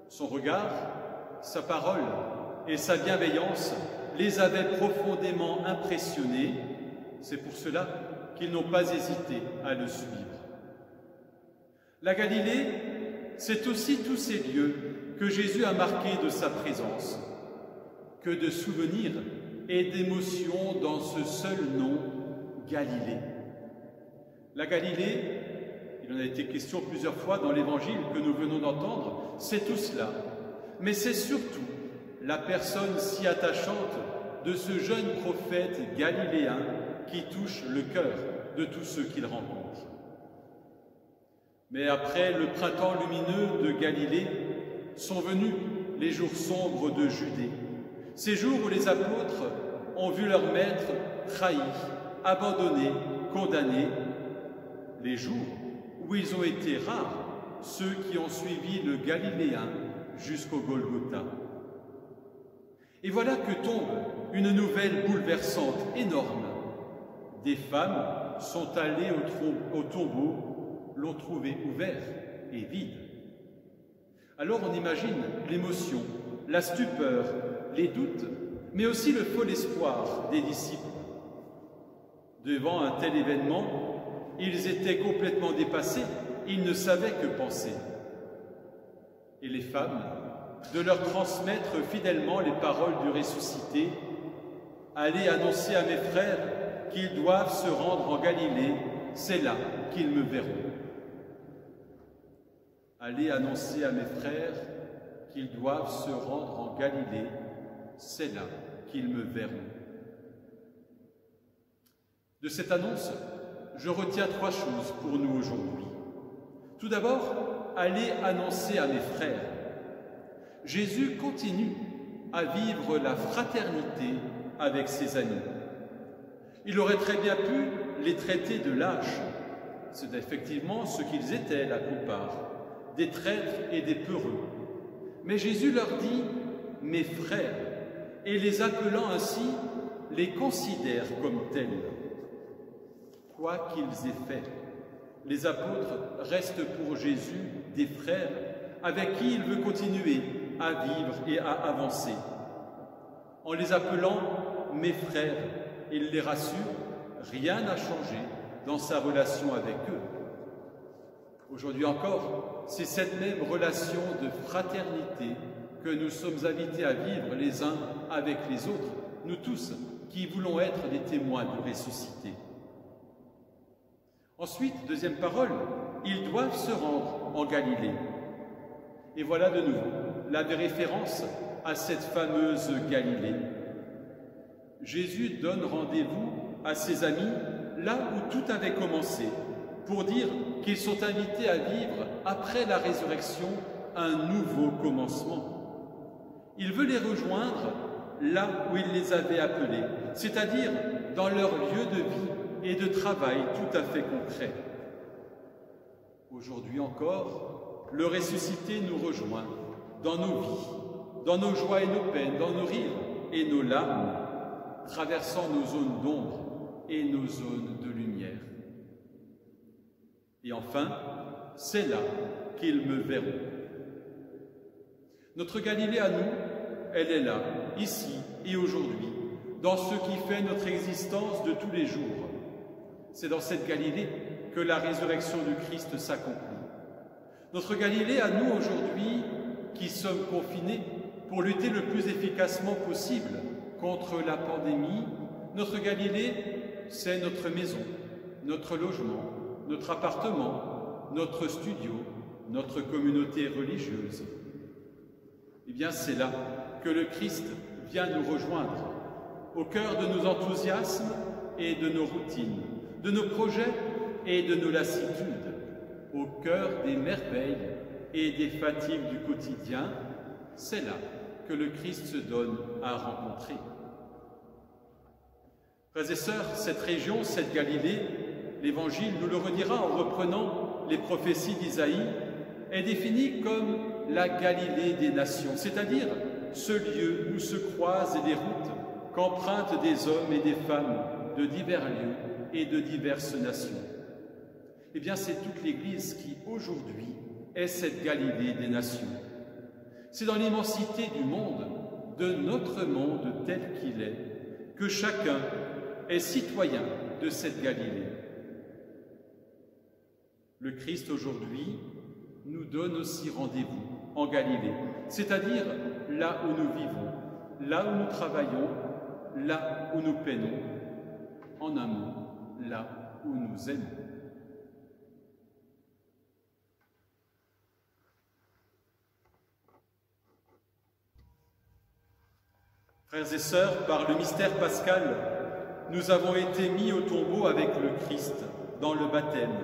Son regard, sa parole et sa bienveillance les avaient profondément impressionnés. C'est pour cela qu'ils n'ont pas hésité à le suivre. La Galilée, c'est aussi tous ces lieux que Jésus a marqués de sa présence. Que de souvenirs et d'émotions dans ce seul nom, Galilée. La Galilée, il en a été question plusieurs fois dans l'évangile que nous venons d'entendre, c'est tout cela. Mais c'est surtout la personne si attachante de ce jeune prophète galiléen qui touche le cœur de tous ceux qu'il rencontre. Mais après le printemps lumineux de Galilée, sont venus les jours sombres de Judée, ces jours où les apôtres ont vu leur maître trahi, abandonné, condamné, les jours où ils ont été rares, ceux qui ont suivi le Galiléen jusqu'au Golgotha. Et voilà que tombe une nouvelle bouleversante, énorme. Des femmes sont allées au tombeau, l'ont trouvé ouvert et vide. Alors on imagine l'émotion, la stupeur, les doutes, mais aussi le fol espoir des disciples. Devant un tel événement, ils étaient complètement dépassés, ils ne savaient que penser. Et les femmes, de leur transmettre fidèlement les paroles du ressuscité, « Allez annoncer à mes frères qu'ils doivent se rendre en Galilée, c'est là qu'ils me verront. » Allez annoncer à mes frères qu'ils doivent se rendre en Galilée, c'est là qu'ils me verront. De cette annonce, je retiens 3 choses pour nous aujourd'hui. Tout d'abord, allez annoncer à mes frères. Jésus continue à vivre la fraternité avec ses amis. Il aurait très bien pu les traiter de lâches. C'est effectivement ce qu'ils étaient la plupart, des traîtres et des peureux. Mais Jésus leur dit « mes frères » et les appelant ainsi, les considère comme tels. Quoi qu'ils aient fait, les apôtres restent pour Jésus des frères avec qui il veut continuer à vivre et à avancer. En les appelant « mes frères », il les rassure, rien n'a changé dans sa relation avec eux. Aujourd'hui encore, c'est cette même relation de fraternité que nous sommes invités à vivre les uns avec les autres, nous tous qui voulons être des témoins du ressuscité. Ensuite, deuxième parole, ils doivent se rendre en Galilée. Et voilà de nouveau la référence à cette fameuse Galilée. Jésus donne rendez-vous à ses amis là où tout avait commencé, pour dire qu'ils sont invités à vivre, après la résurrection, un nouveau commencement. Il veut les rejoindre là où il les avait appelés, c'est-à-dire dans leur lieu de vie et de travail tout à fait concret. Aujourd'hui encore, le ressuscité nous rejoint dans nos vies, dans nos joies et nos peines, dans nos rires et nos larmes, traversant nos zones d'ombre et nos zones de lumière. Et enfin, c'est là qu'ils me verront. Notre Galilée à nous, elle est là, ici et aujourd'hui, dans ce qui fait notre existence de tous les jours. C'est dans cette Galilée que la résurrection du Christ s'accomplit. Notre Galilée à nous aujourd'hui, qui sommes confinés pour lutter le plus efficacement possible contre la pandémie, notre Galilée, c'est notre maison, notre logement, notre appartement, notre studio, notre communauté religieuse. Eh bien, c'est là que le Christ vient nous rejoindre, au cœur de nos enthousiasmes et de nos routines, de nos projets et de nos lassitudes, au cœur des merveilles et des fatigues du quotidien. C'est là que le Christ se donne à rencontrer. Frères et sœurs, cette région, cette Galilée, l'Évangile nous le redira en reprenant les prophéties d'Isaïe, est définie comme la Galilée des nations, c'est-à-dire ce lieu où se croisent les routes qu'empruntent des hommes et des femmes de divers lieux et de diverses nations. Eh bien, c'est toute l'Église qui, aujourd'hui, est cette Galilée des nations. C'est dans l'immensité du monde, de notre monde tel qu'il est, que chacun est citoyen de cette Galilée. Le Christ, aujourd'hui, nous donne aussi rendez-vous en Galilée, c'est-à-dire là où nous vivons, là où nous travaillons, là où nous peinons, en un mot, là où nous aimons. Frères et sœurs, par le mystère pascal, nous avons été mis au tombeau avec le Christ dans le baptême,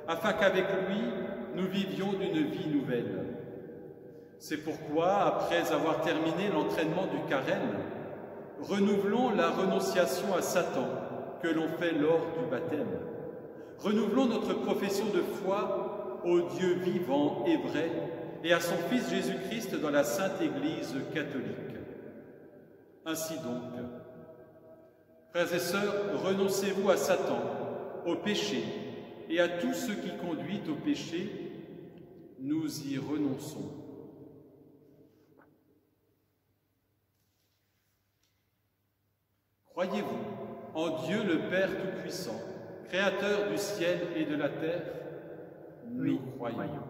afin qu'avec lui, nous vivions d'une vie nouvelle. C'est pourquoi, après avoir terminé l'entraînement du carême, renouvelons la renonciation à Satan que l'on fait lors du baptême. Renouvelons notre profession de foi au Dieu vivant et vrai et à son Fils Jésus-Christ dans la Sainte Église catholique. Ainsi donc, frères et sœurs, renoncez-vous à Satan, au péché et à tout ce qui conduit au péché, nous y renonçons. Croyez-vous en Dieu le Père Tout-Puissant, Créateur du ciel et de la terre? Nous croyons.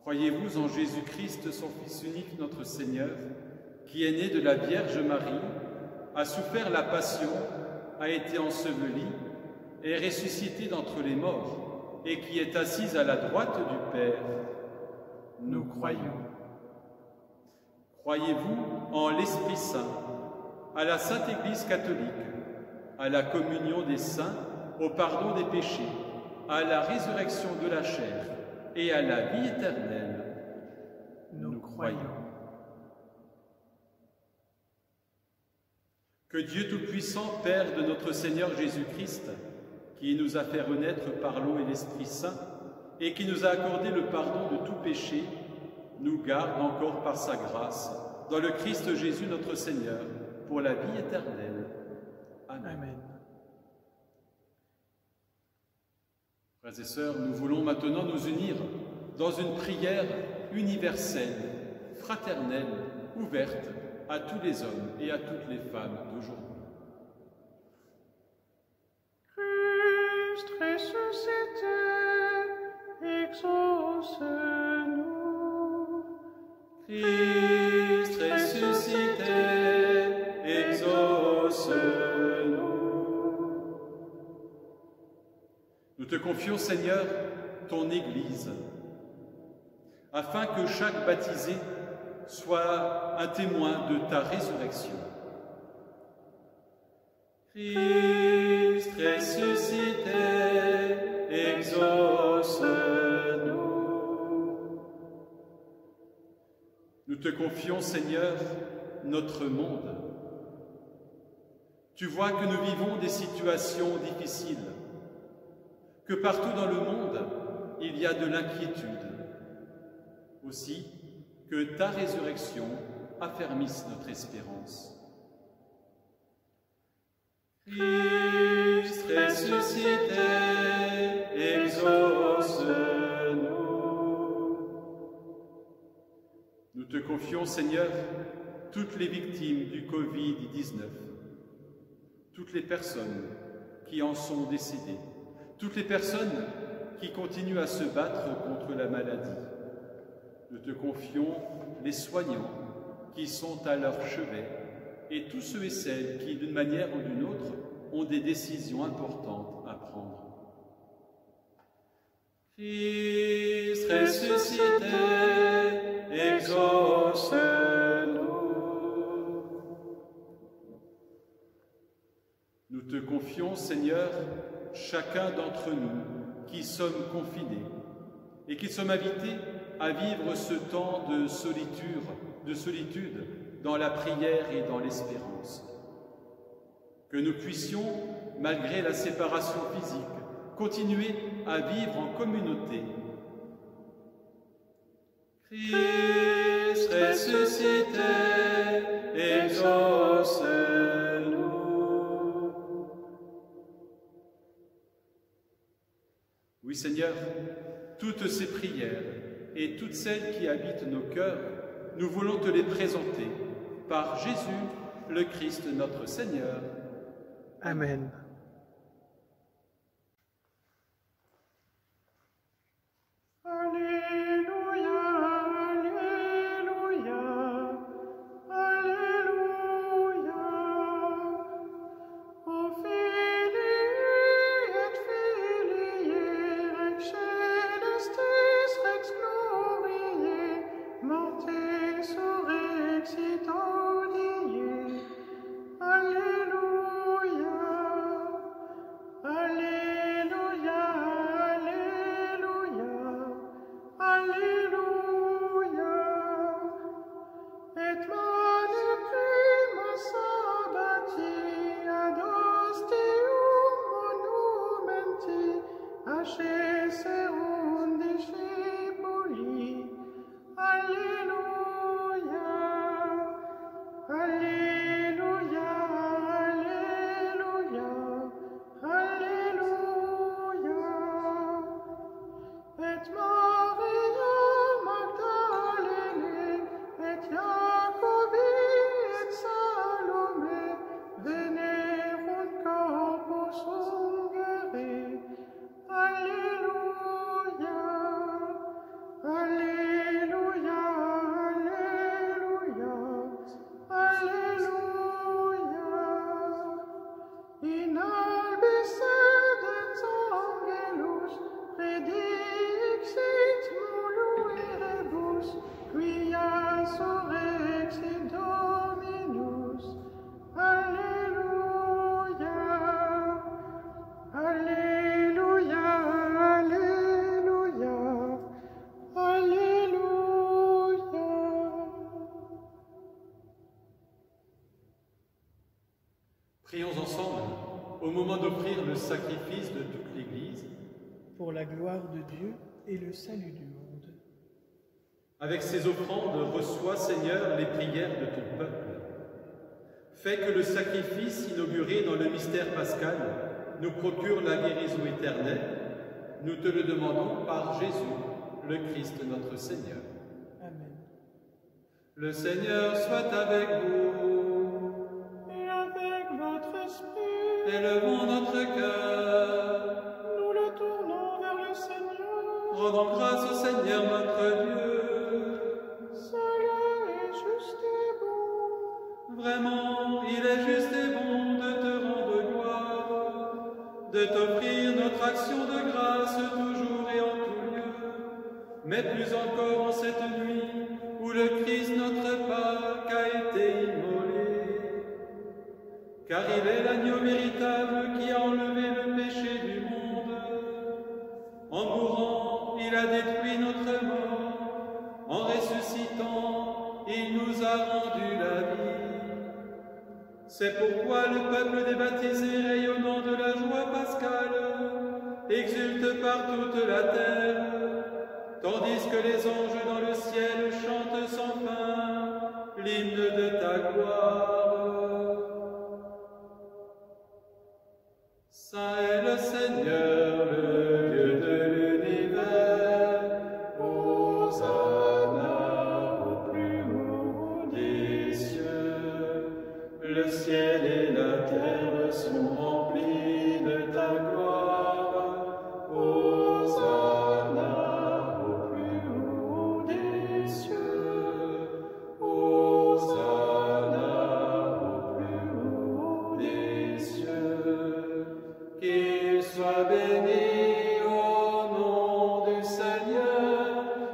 Croyez-vous en Jésus-Christ, son Fils unique, notre Seigneur, qui est né de la Vierge Marie, a souffert la passion, a été enseveli, est ressuscité d'entre les morts, et qui est assise à la droite du Père? Nous croyons. Croyez-vous en l'Esprit Saint, à la Sainte Église catholique, à la communion des saints, au pardon des péchés, à la résurrection de la chair et à la vie éternelle? Nous croyons. Que Dieu Tout-Puissant, Père de notre Seigneur Jésus-Christ, qui nous a fait renaître par l'eau et l'Esprit Saint, et qui nous a accordé le pardon de tout péché, nous garde encore par sa grâce, dans le Christ Jésus notre Seigneur, pour la vie éternelle. Amen. Amen. Frères et sœurs, nous voulons maintenant nous unir dans une prière universelle, fraternelle, ouverte à tous les hommes et à toutes les femmes d'aujourd'hui. Christ ressuscité, exauce-nous. Christ ressuscité, exauce-nous. Nous te confions, Seigneur, ton Église, afin que chaque baptisé soit un témoin de ta résurrection. Christ ressuscité, exauce-nous. Nous te confions, Seigneur, notre monde. Tu vois que nous vivons des situations difficiles, que partout dans le monde, il y a de l'inquiétude. Aussi, que ta résurrection affermisse notre espérance. Christ ressuscité, exauce-nous. Nous te confions, Seigneur, toutes les victimes du Covid-19, toutes les personnes qui en sont décédées, toutes les personnes qui continuent à se battre contre la maladie. Nous te confions les soignants qui sont à leur chevet et tous ceux et celles qui, d'une manière ou d'une autre, ont des décisions importantes à prendre. Christ ressuscité, exauce-nous. Nous te confions, Seigneur, chacun d'entre nous qui sommes confinés et qui sommes invités à vivre ce temps de solitude dans la prière et dans l'espérance. Que nous puissions, malgré la séparation physique, continuer à vivre en communauté. Christ ressuscité, exauce-nous. Oui, Seigneur, toutes ces prières et toutes celles qui habitent nos cœurs, nous voulons te les présenter par Jésus, le Christ notre Seigneur. Amen. Alléluia, Alléluia, Alléluia. O Filii et Filiae, Rex Celestis, Rex Gloriae, Morte surrexit audie. Alléluia, Alléluia, Alléluia. In albis sedet angelus, predixit moluerebus, quia surrexit Dominus. Alléluia, Alléluia, Alléluia, Alléluia. Prions ensemble au moment d'offrir le sacrifice de toute l'Église. Pour la gloire de Dieu et le salut du monde. Avec ces offrandes, reçois, Seigneur, les prières de ton peuple. Fais que le sacrifice inauguré dans le mystère pascal nous procure la guérison éternelle. Nous te le demandons par Jésus, le Christ notre Seigneur. Amen. Le Seigneur soit avec vous. Et avec votre esprit, Élevons notre cœur. nous le tournons vers le Seigneur. Rendons grâce au Seigneur notre Dieu. Cela est juste et bon. Vraiment, il est juste et bon de te rendre gloire, de t'offrir notre action de grâce toujours et en tout lieu, mais plus encore en cette nuit où le Christ notre Pâque a été immolé. Car il est l'agneau véritable qui a enlevé le péché du monde. En mourant, il a détruit notre mort. En ressuscitant, il nous a rendu la vie. C'est pourquoi le peuple des baptisés, rayonnant de la joie pascale, exulte par toute la terre, tandis que les anges dans le ciel chantent sans fin l'hymne de ta gloire. Saint est le Seigneur, le Dieu de l'univers. Hosanna au plus haut des cieux. Le ciel et la terre sont remplis de ta gloire. Hosanna au plus haut des cieux. Hosanna au plus haut des cieux. Qu'il soit béni au nom du Seigneur,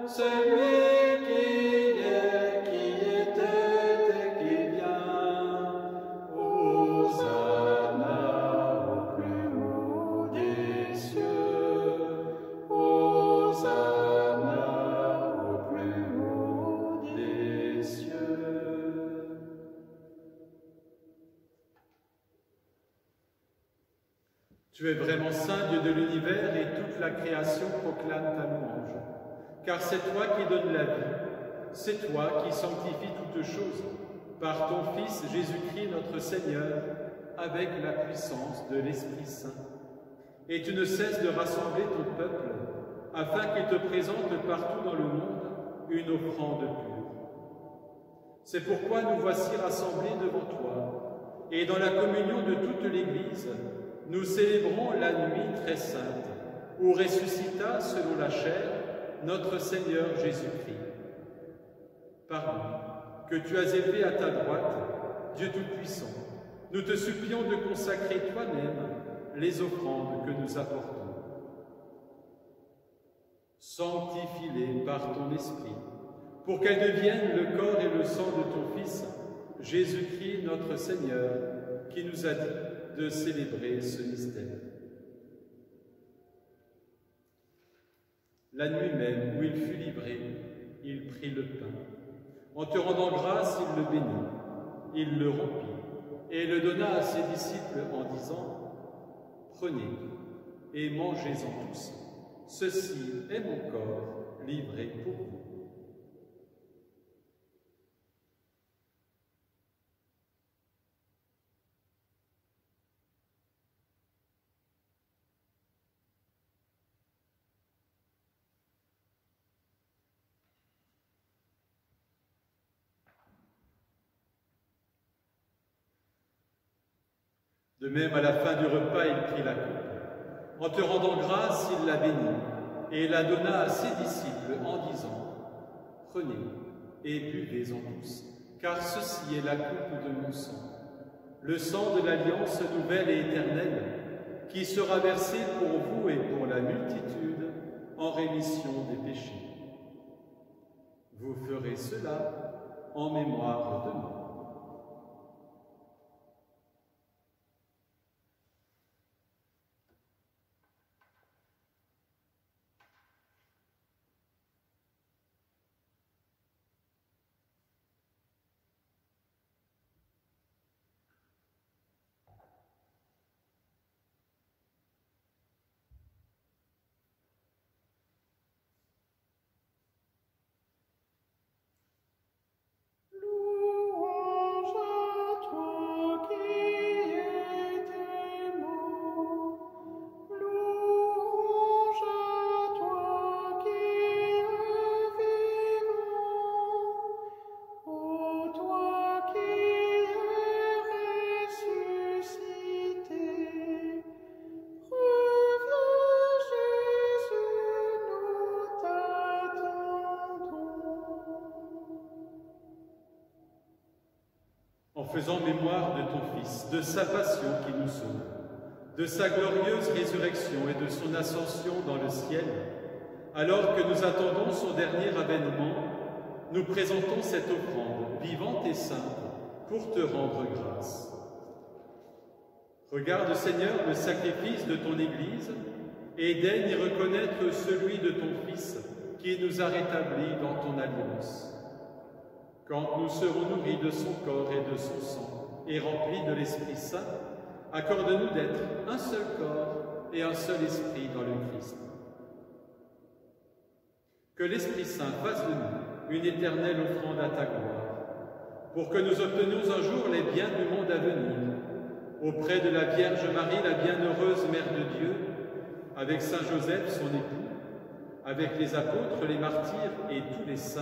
celui qui est, qui était et qui vient. Hosanna au plus haut des cieux. Hosanna au plus haut des cieux. Tu es vraiment saint, Dieu de l'univers, et toute la création proclame ta louange. Car c'est toi qui donnes la vie, c'est toi qui sanctifies toutes choses, par ton Fils Jésus-Christ notre Seigneur, avec la puissance de l'Esprit Saint. Et tu ne cesses de rassembler ton peuple, afin qu'il te présente partout dans le monde une offrande pure. C'est pourquoi nous voici rassemblés devant toi, et dans la communion de toute l'Église, nous célébrons la nuit très sainte, où ressuscita, selon la chair, notre Seigneur Jésus-Christ. Par lui, que tu as élevé à ta droite, Dieu Tout-Puissant, nous te supplions de consacrer toi-même les offrandes que nous apportons. Sanctifie-les par ton Esprit, pour qu'elles deviennent le corps et le sang de ton Fils, Jésus-Christ notre Seigneur, qui nous a dit de célébrer ce mystère. La nuit même où il fut livré, il prit le pain. En te rendant grâce, il le bénit, il le rompit et le donna à ses disciples en disant « Prenez et mangez-en tous. Ceci est mon corps livré pour vous. » De même, à la fin du repas, il prit la coupe. En te rendant grâce, il la bénit et la donna à ses disciples en disant Prenez et buvez-en tous, car ceci est la coupe de mon sang, le sang de l'alliance nouvelle et éternelle, qui sera versé pour vous et pour la multitude en rémission des péchés. Vous ferez cela en mémoire de moi. En faisant mémoire de ton Fils, de sa passion qui nous sauve, de sa glorieuse résurrection et de son ascension dans le ciel, alors que nous attendons son dernier avènement, nous présentons cette offrande vivante et sainte pour te rendre grâce. Regarde, Seigneur, le sacrifice de ton Église et daigne y reconnaître celui de ton Fils qui nous a rétablis dans ton alliance. Quand nous serons nourris de son corps et de son sang et remplis de l'Esprit Saint, accorde-nous d'être un seul corps et un seul esprit dans le Christ. Que l'Esprit Saint fasse de nous une éternelle offrande à ta gloire, pour que nous obtenions un jour les biens du monde à venir, auprès de la Vierge Marie, la bienheureuse Mère de Dieu, avec Saint Joseph, son époux, avec les apôtres, les martyrs et tous les saints,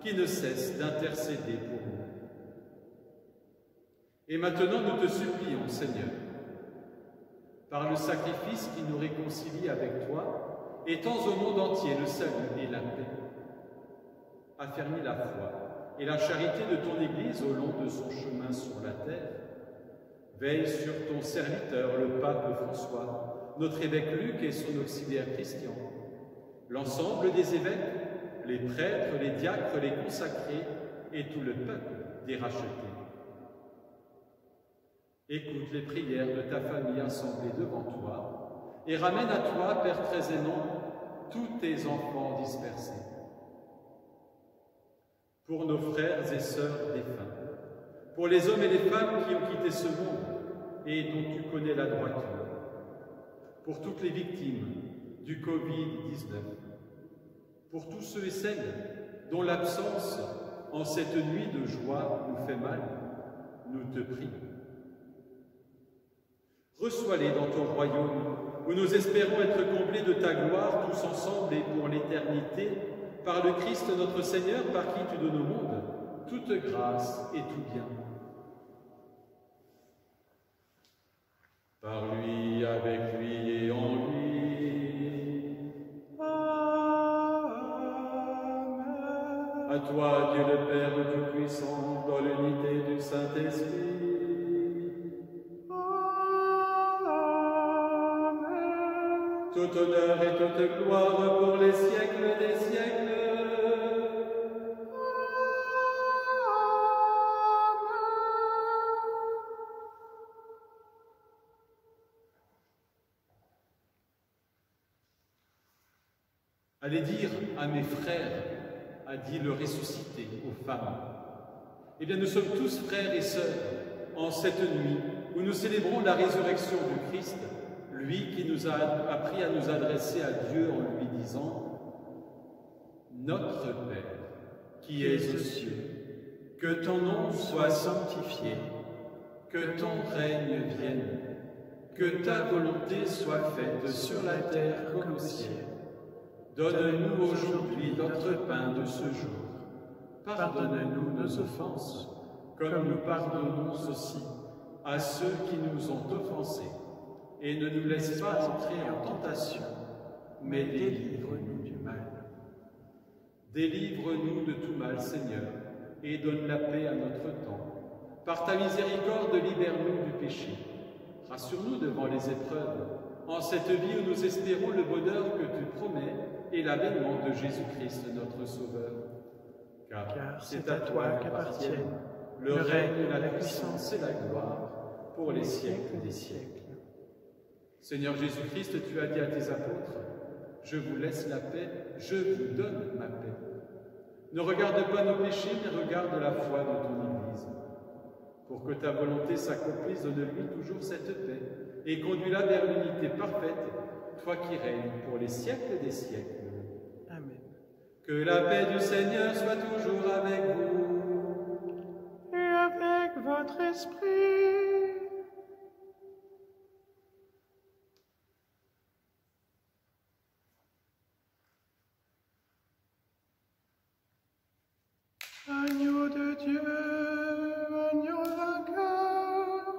qui ne cesse d'intercéder pour nous. Et maintenant, nous te supplions, Seigneur, par le sacrifice qui nous réconcilie avec toi, étends au monde entier le salut et la paix. Affermis la foi et la charité de ton Église au long de son chemin sur la terre. Veille sur ton serviteur, le pape François, notre évêque Luc et son auxiliaire Christian, l'ensemble des évêques, les prêtres, les diacres, les consacrés et tout le peuple des rachetés. Écoute les prières de ta famille assemblée devant toi et ramène à toi, Père très aimant, tous tes enfants dispersés. Pour nos frères et sœurs défunts, pour les hommes et les femmes qui ont quitté ce monde et dont tu connais la droiture, pour toutes les victimes du Covid-19, pour tous ceux et celles dont l'absence en cette nuit de joie nous fait mal, nous te prions. Reçois-les dans ton royaume, où nous espérons être comblés de ta gloire tous ensemble et pour l'éternité, par le Christ notre Seigneur, par qui tu donnes au monde toute grâce et tout bien. Par lui, avec lui et en lui. À toi, Dieu le Père Tout-Puissant, dans l'unité du Saint-Esprit. Tout honneur et toute gloire pour les siècles des siècles. Allez dire à mes frères, a dit le ressuscité aux femmes. Eh bien, nous sommes tous frères et sœurs en cette nuit où nous célébrons la résurrection du Christ, lui qui nous a appris à nous adresser à Dieu en lui disant « Notre Père, qui es aux cieux, que ton nom soit sanctifié, que ton règne vienne, que ta volonté soit faite sur la terre comme au ciel. Donne-nous aujourd'hui notre pain de ce jour. Pardonne-nous nos offenses, comme nous pardonnons aussi à ceux qui nous ont offensés. Et ne nous laisse pas entrer en tentation, mais délivre-nous du mal. Délivre-nous de tout mal, Seigneur, et donne la paix à notre temps. Par ta miséricorde, libère-nous du péché. Rassure-nous devant les épreuves, en cette vie où nous espérons le bonheur que tu promets et l'avènement de Jésus-Christ, notre Sauveur. Car c'est à toi qu'appartiennent le règne, la puissance et la gloire pour les siècles des siècles. Seigneur Jésus-Christ, tu as dit à tes apôtres, « Je vous laisse la paix, je vous donne ma paix. » Ne regarde pas nos péchés, mais regarde la foi de ton Église. Pour que ta volonté s'accomplisse, donne-lui toujours cette paix et conduis-la vers l'unité parfaite, toi qui règnes pour les siècles des siècles. Amen. Que la paix du Seigneur soit toujours avec vous. Et avec votre esprit. Agneau de Dieu, agneau vainqueur,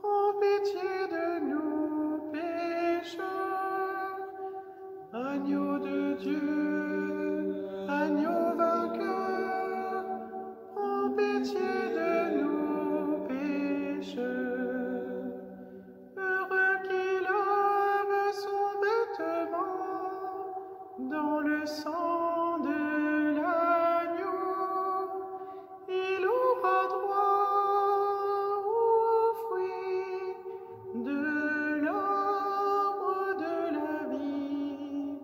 prends pitié de nous pécheurs. Agneau de Dieu, agneau vainqueur, prends pitié de nous pécheurs. Heureux qui lave son vêtement dans le sang de l'agneau, il aura droit aux fruits de l'arbre de la vie.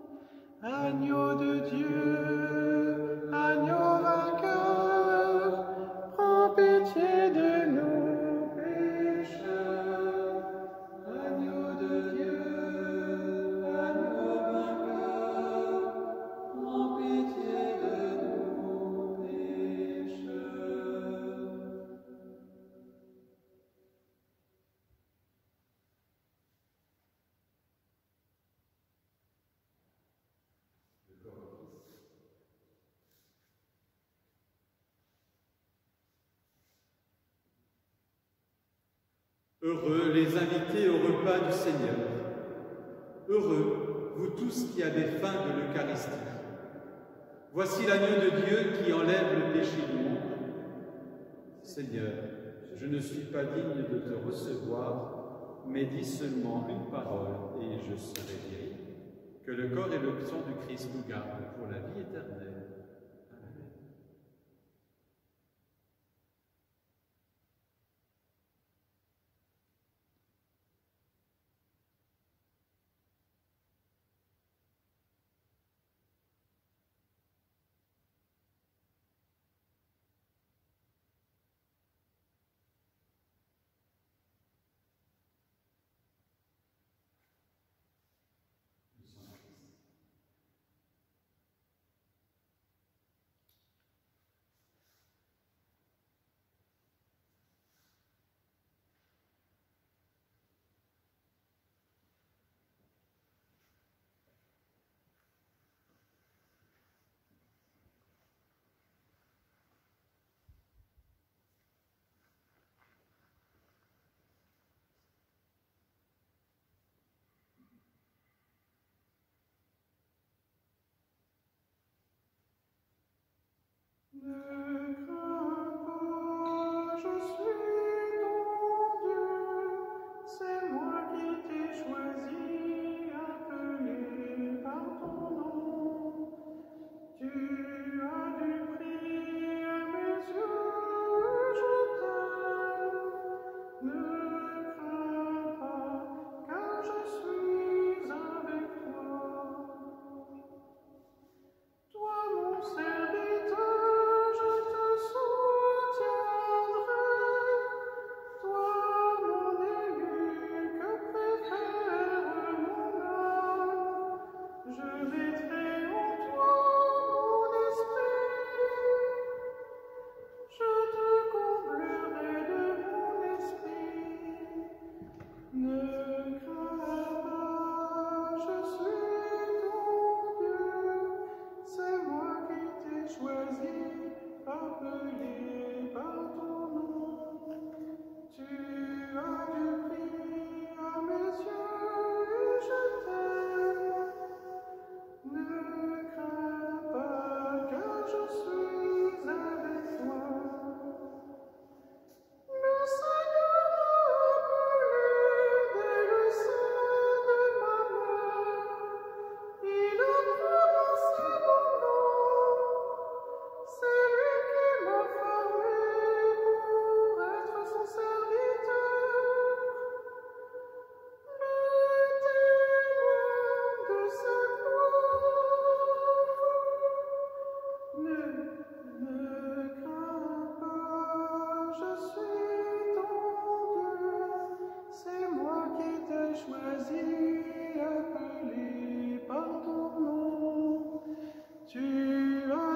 Agneau de Dieu, agneau vainqueur, prends pitié de nous pécheurs. Agneau de Dieu, agneau vainqueur, prends pitié de nous pécheurs. Heureux les invités au repas du Seigneur. Heureux, vous tous qui avez faim de l'Eucharistie. Voici l'agneau de Dieu qui enlève le péché du monde. Seigneur, je ne suis pas digne de te recevoir, mais dis seulement une parole et je serai guéri. Que le corps et le sang du Christ nous gardent pour la vie éternelle. Amen. Ne crains pas, je suis ton Dieu, c'est moi qui t'ai choisi, appelé par ton nom. Tu as du prix à mes yeux, je t'aime. Ne crains pas, car je suis avec toi. Toi, mon serviteur, je te soutiendrai. Toi, mon élu, que préfère mon âme. Je mettrai en toi mon esprit. Je te comblerai de mon esprit. Ne crains pas, je suis ton Dieu. C'est moi qui t'ai choisi, appelé par ton nom. Tu as du prix à mes yeux et je t'aime. Ne crains pas, car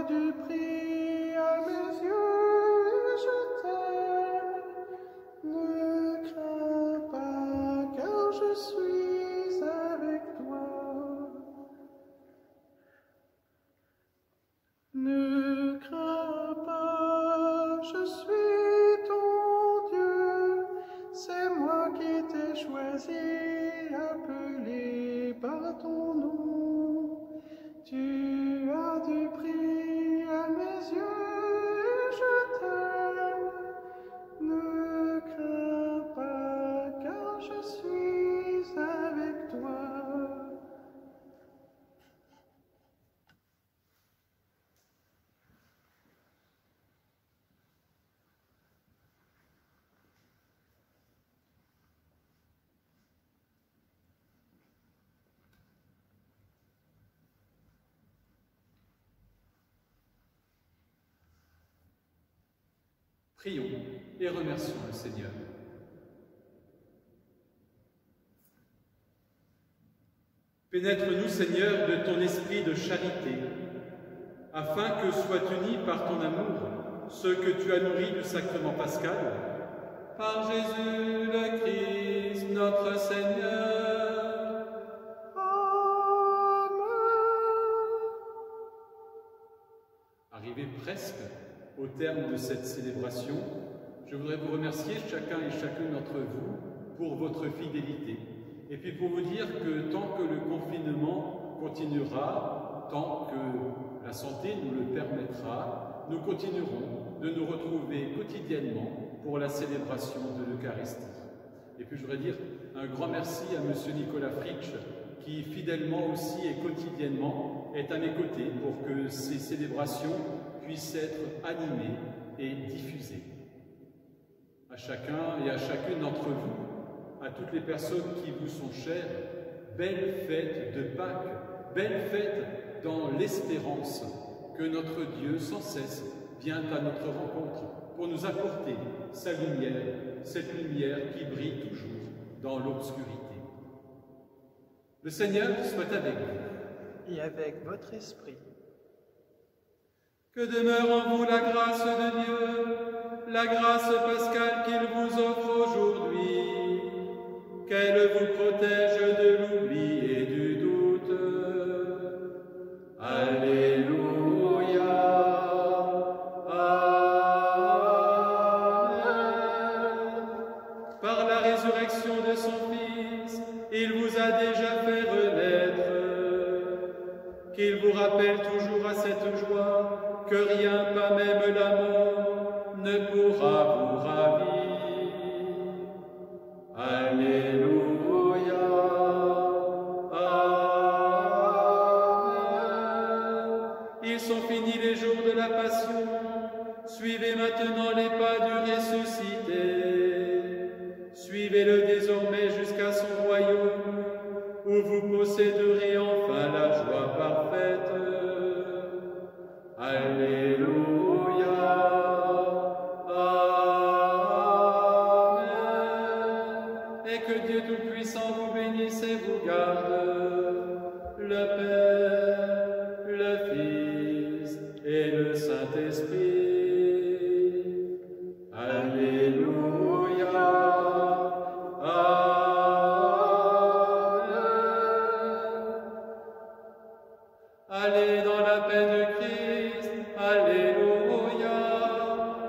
du prix à mes yeux, je t'aime. Ne crains pas, car je suis avec toi. Ne crains pas, je suis ton Dieu. C'est moi qui t'ai choisi, appelé par ton nom. Tu as du prix à mes yeux, je t'aime. Ne crains pas, car je suis avec toi. Prions et remercions le Seigneur. Pénètre-nous, Seigneur, de ton esprit de charité, afin que soient unis par ton amour ceux que tu as nourris du sacrement pascal. Par Jésus le Christ, notre Seigneur. Amen. Arrivé presque au terme de cette célébration, je voudrais vous remercier chacun et chacune d'entre vous pour votre fidélité. Et puis pour vous dire que tant que le confinement continuera, tant que la santé nous le permettra, nous continuerons de nous retrouver quotidiennement pour la célébration de l'Eucharistie. Et puis je voudrais dire un grand merci à M. Nicolas Fritsch qui fidèlement aussi et quotidiennement est à mes côtés pour que ces célébrations puissent être animées et diffusées. À chacun et à chacune d'entre vous, à toutes les personnes qui vous sont chères, belle fête de Pâques, belle fête dans l'espérance que notre Dieu sans cesse vient à notre rencontre pour nous apporter sa lumière, cette lumière qui brille toujours dans l'obscurité. Le Seigneur soit avec vous. Et avec votre esprit. Que demeure en vous la grâce de Dieu, la grâce pascale qu'il vous offre aujourd'hui, qu'elle vous protège de l'oubli et du doute. Alléluia. Amen. Par la résurrection de son Fils, il vous a déjà fait renaître, qu'il vous rappelle toujours à cette joie, que rien, pas même la mort, ne pourra vous ravir. Alléluia. Amen. Ils sont finis les jours de la passion. Suivez maintenant les pas du ressuscité. Suivez-le désormais jusqu'à son royaume, où vous posséderez enfin la joie parfaite. Alléluia. Amen. Et que Dieu Tout-Puissant vous bénisse et vous garde, le Père, le Fils et le Saint-Esprit. Alléluia. Amen. Allez dans la paix de Christ. Alléluia.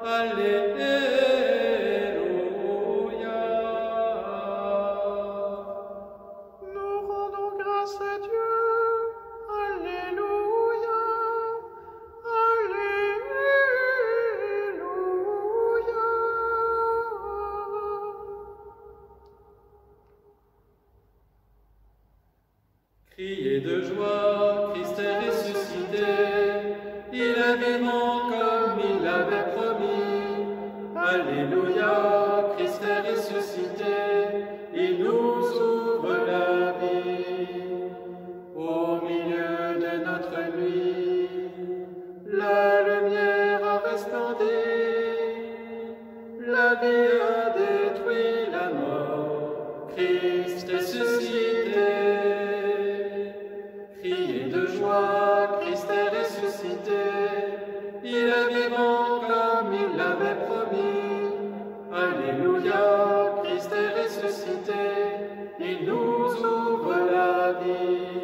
Alléluia. Nous rendons grâce à Dieu. Alléluia. Alléluia. Criez de joie, Christ est ressuscité, il est vivant comme il l'avait promis. Alléluia, Christ est ressuscité, il nous ouvre la vie. Au milieu de notre nuit, la lumière a resplendi, la vie a détruit la mort, Christ ressuscité. Criez de joie, Christ est ressuscité, il est vivant comme il l'avait promis. Alléluia, Christ est ressuscité, il nous ouvre la vie.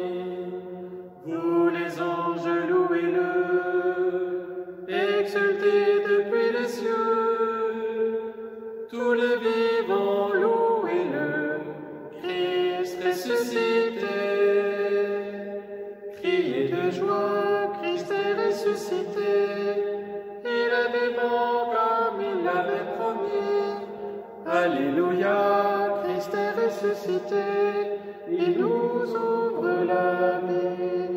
Vous les anges, louez-le, exultez depuis les cieux. Tous les vivants, louez-le, Christ ressuscité. Criez de joie, Christ est ressuscité, il est vivant comme il l'avait promis. Alléluia, Christ est ressuscité, il nous ouvre la vie.